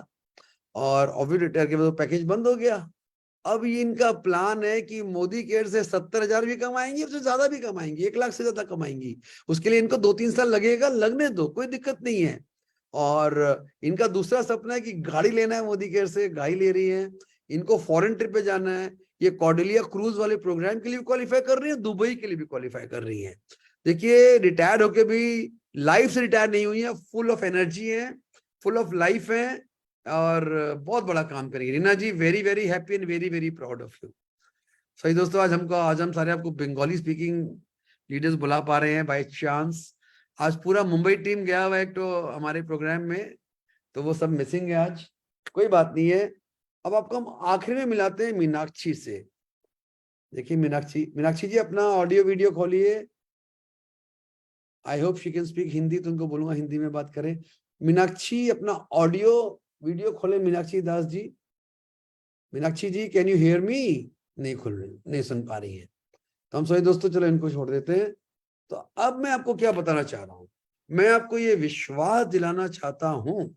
और अभी रिटायर के बाद पैकेज बंद हो गया। अब ये इनका प्लान है कि मोदी केयर से 70,000 भी कमाएंगी, उससे ज्यादा भी कमाएंगी, 1 लाख से ज्यादा कमाएंगी। उसके लिए इनको 2-3 साल लगेगा, लगने दो, कोई दिक्कत नहीं है। और इनका दूसरा सपना है कि गाड़ी लेना है, मोदी केयर से गाड़ी ले रही है। इनको फॉरेन ट्रिप पे जाना है, ये कॉर्डेलिया क्रूज वाले प्रोग्राम के लिए भी क्वालिफाई कर रही है, दुबई के लिए भी क्वालिफाई कर रही है। देखिए रिटायर्ड होके भी लाइफ से रिटायर नहीं हुई है, फुल ऑफ एनर्जी है, फुल ऑफ लाइफ है, और बहुत बड़ा काम करेंगे। Reena ji, very very happy and very very proud of you. सही दोस्तों, आज हम सारे आपको बंगाली स्पीकिंग लीडर्स बुला पा रहे हैं बाय चांस। आज पूरा मुंबई टीम गया हुआ है एक तो हमारे प्रोग्राम में, तो वो सब मिसिंग है आज, कोई बात नहीं है। अब आपको हम आखिरी में मिलाते हैं मीनाक्षी से। देखिए मीनाक्षी जी, अपना ऑडियो वीडियो खोलिए। I hope she can speak Hindi, तो उनको बोलूंगा हिंदी में बात करें। मीनाक्षी, अपना ऑडियो वीडियो खोले। मीनाक्षी दास जी, मीनाक्षी जी, कैन यू हियर मी? नहीं खुल रही, नहीं सुन पा रही है। तो हम सभी दोस्तों चलो इनको छोड़ देते हैं। तो अब मैं आपको क्या बताना चाह रहा हूं, मैं आपको ये विश्वास दिलाना चाहता हूं,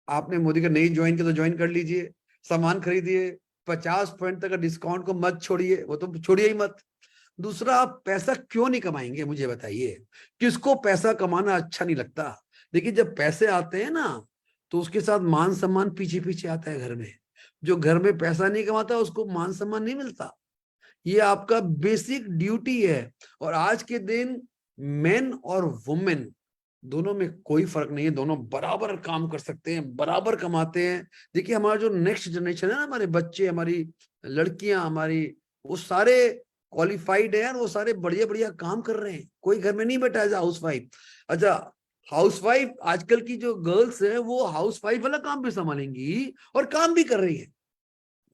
आपने मोदी का नहीं ज्वाइन किया तो ज्वाइन कर लीजिए, सामान खरीदिए, 50% तक का डिस्काउंट को मत छोड़िए, वो तो छोड़िए ही मत। दूसरा, आप पैसा क्यों नहीं कमाएंगे मुझे बताइए, किसको पैसा कमाना अच्छा नहीं लगता? देखिए जब पैसे आते हैं ना, तो उसके साथ मान सम्मान पीछे पीछे आता है घर में। जो घर में पैसा नहीं कमाता उसको मान सम्मान नहीं मिलता। ये आपका बेसिक ड्यूटी है। और आज के दिन मेन और वुमेन दोनों में कोई फर्क नहीं है, दोनों बराबर काम कर सकते हैं, बराबर कमाते हैं। देखिए हमारा जो नेक्स्ट जनरेशन है ना, हमारे बच्चे, हमारी लड़कियां, हमारी, वो सारे क्वालिफाइड है और वो सारे बढ़िया बढ़िया काम कर रहे हैं। कोई घर में नहीं बैठा है हाउस वाइफ। अच्छा, हाउस वाइफ आजकल की जो गर्ल्स है वो हाउस वाइफ वाला काम भी संभालेंगी और काम भी कर रही है,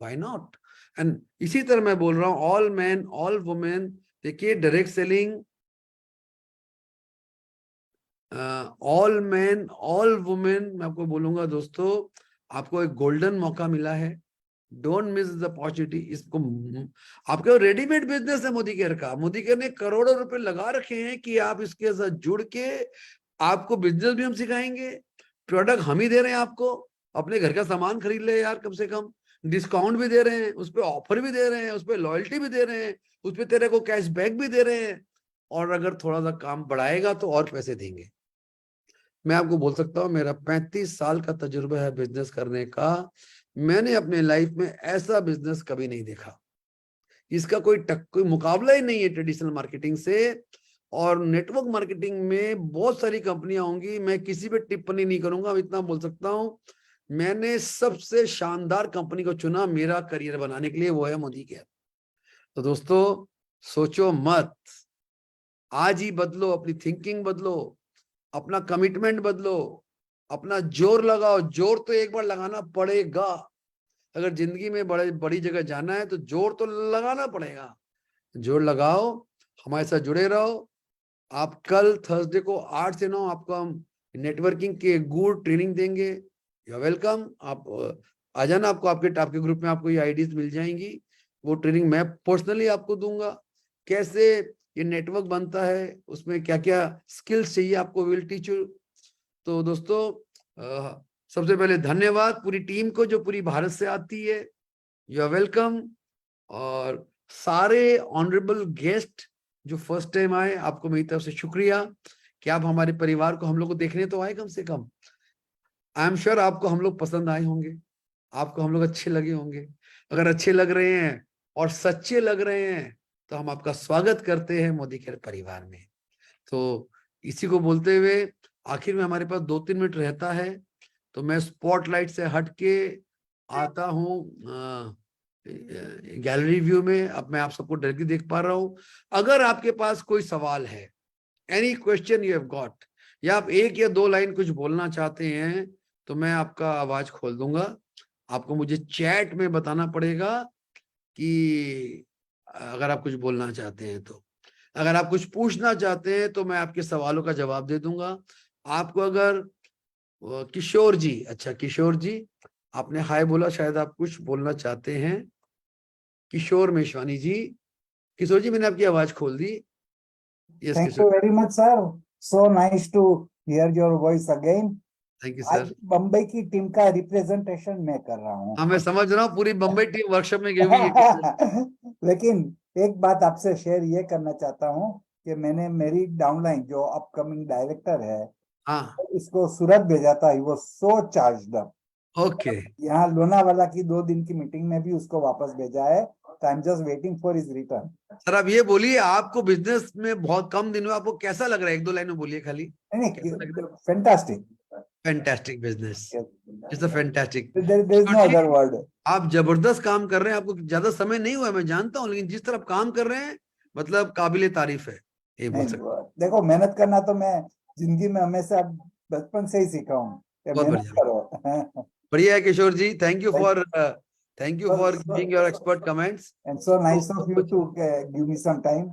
व्हाई नॉट? एंड इसी तरह मैं बोल रहा हूं, ऑल मैन ऑल वुमेन। देखिए direct selling, all man all women, मैं आपको बोलूंगा दोस्तों, आपको एक गोल्डन मौका मिला है, डोंट मिस द अपॉर्चुनिटी। इसको आपके रेडीमेड बिजनेस है मोदी केयर का। मोदी केयर ने करोड़ों रुपए लगा रखे हैं कि आप इसके साथ जुड़ के, आपको बिजनेस भी हम सिखाएंगे, प्रोडक्ट हम ही दे रहे हैं आपको, अपने घर का सामान खरीद ले यार, कम से कम डिस्काउंट भी दे रहे हैं, उस पर ऑफर भी दे रहे हैं, उस पर लॉयल्टी भी दे रहे हैं, उस पर तेरे को कैशबैक भी दे रहे हैं, और अगर थोड़ा सा काम बढ़ाएगा तो और पैसे देंगे। मैं आपको बोल सकता हूँ, मेरा 35 साल का तजुर्बा है बिजनेस करने का। मैंने अपने लाइफ में ऐसा बिजनेस कभी नहीं देखा, इसका कोई मुकाबला ही नहीं है ट्रेडिशनल मार्केटिंग से। और नेटवर्क मार्केटिंग में बहुत सारी कंपनियां होंगी, मैं किसी पे टिप्पणी नहीं करूंगा, इतना बोल सकता हूँ। मैंने सबसे शानदार कंपनी को चुना मेरा करियर बनाने के लिए, वो है मोदी केयर। तो दोस्तों सोचो मत, आज ही बदलो, अपनी थिंकिंग बदलो, अपना कमिटमेंट बदलो, अपना जोर लगाओ। जोर तो एक बार लगाना पड़ेगा। अगर जिंदगी में बड़ी जगह जाना है तो जोर तो लगाना पड़ेगा। जोर लगाओ, हमारे साथ जुड़े रहो। आप कल थर्सडे को 8 से 9 आपको हम नेटवर्किंग के गुड ट्रेनिंग देंगे। You are welcome. आप आ जाना, आपको आपके ग्रुप में आपको ये आईडीज मिल जाएंगी। वो ट्रेनिंग मैं पर्सनली आपको दूंगा, कैसे ये नेटवर्क बनता है, उसमें क्या क्या स्किल्स चाहिए आपको, विल टीच यू। तो दोस्तों सबसे पहले धन्यवाद पूरी टीम को जो पूरी भारत से आती है। You are welcome. और सारे ऑनरेबल गेस्ट जो फर्स्ट टाइम आए, आपको मेरी तरफ से शुक्रिया कि आप हमारे परिवार को, हम लोग को देखने तो आए कम से कम। आई एम श्योर आपको हम लोग पसंद आए होंगे, आपको हम लोग अच्छे लगे होंगे। अगर अच्छे लग रहे हैं और सच्चे लग रहे हैं तो हम आपका स्वागत करते हैं मोदी केयर परिवार में। तो इसी को बोलते हुए आखिर में हमारे पास 2-3 मिनट रहता है, तो मैं स्पॉटलाइट से हट के आता हूँ गैलरी व्यू में। अब मैं आप सबको डायरेक्टली देख पा रहा हूँ। अगर आपके पास कोई सवाल है, any question you have got, या आप 1 या 2 लाइन कुछ बोलना चाहते हैं, तो मैं आपका आवाज खोल दूंगा। आपको मुझे चैट में बताना पड़ेगा कि अगर आप कुछ बोलना चाहते हैं तो। अगर आप कुछ पूछना चाहते हैं तो मैं आपके सवालों का जवाब दे दूंगा। आपको अगर किशोर जी, अच्छा किशोर जी आपने हाय बोला, शायद आप कुछ बोलना चाहते हैं। किशोर मेशवानी जी, किशोर जी मैंने आपकी आवाज खोल दी। Yes thank you very much sir, so nice to hear your voice again. Thank you आज सर। बम्बई की टीम का रिप्रेजेंटेशन मैं कर रहा हूँ। हाँ मैं समझ रहा हूँ, पूरी बम्बई टीम वर्कशॉप में गई हुई है। लेकिन एक बात आपसे शेयर ये करना चाहता हूँ कि मैंने मेरी डाउनलाइन जो अपकमिंग डायरेक्टर है, हाँ इसको सूरत भेजा था। वो सो चार्ज्ड अप। ओके। यहाँ लोनावाला की 2 दिन की मीटिंग में भी उसको वापस भेजा है। तो I am just waiting for his return. Sir आप ये बोलिए, आपको बिजनेस में बहुत कम दिन हुआ, आपको कैसा लग रहा है? 1-2 लाइन में बोलिए खाली। Fantastic, fantastic business, it's a fantastic. There is no other word. आप जबरदस्त काम कर रहे हैं, आपको ज्यादा समय नहीं हुआ मैं जानता हूँ, लेकिन जिस तरह आप काम कर रहे हैं मतलब काबिले तारीफ है, ये बोल सकते। देखो मेहनत करना तो मैं जिंदगी में हमेशा बचपन से ही सीखा हूँ। बहुत मेहनत करो। बढ़िया है Kishore ji. Thank you for giving your expert comments and so nice of you to give me some time.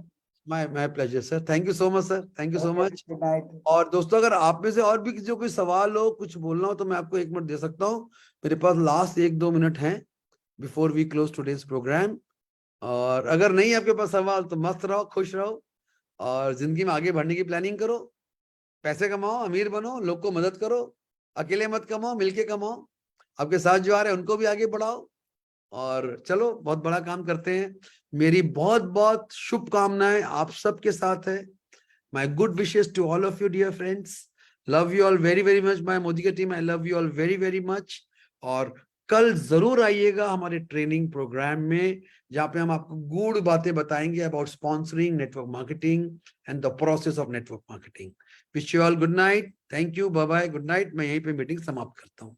My pleasure sir. Thank you so much sir, thank you so much. Good night. और दोस्तों अगर आप में से और भी किसी को कोई सवाल हो, कुछ बोलना हो, तो मैं आपको 1 मिनट दे सकता हूँ। मेरे पास लास्ट 1-2 मिनट हैं before we close today's programme. और अगर नहीं आपके पास सवाल तो मस्त रहो, खुश रहो और जिंदगी में आगे बढ़ने की प्लानिंग करो। पैसे कमाओ, अमीर बनो, लोग को मदद करो, अकेले मत कमाओ, मिलके कमाओ। आपके साथ जो आ रहे हैं उनको भी आगे बढ़ाओ और चलो बहुत बड़ा काम करते हैं। मेरी बहुत बहुत शुभकामनाएं आप सबके साथ है। My good wishes to all of you dear friends. Love you all very very much. My Modi का team, I love you all very very much. और कल जरूर आइएगा हमारे ट्रेनिंग प्रोग्राम में, जहाँ पे हम आपको गूढ़ बातें बताएंगे about sponsoring, network marketing and the process of network marketing. Wish you all good night. Thank you, bye bye, good night. मैं यहीं पे मीटिंग समाप्त करता हूँ।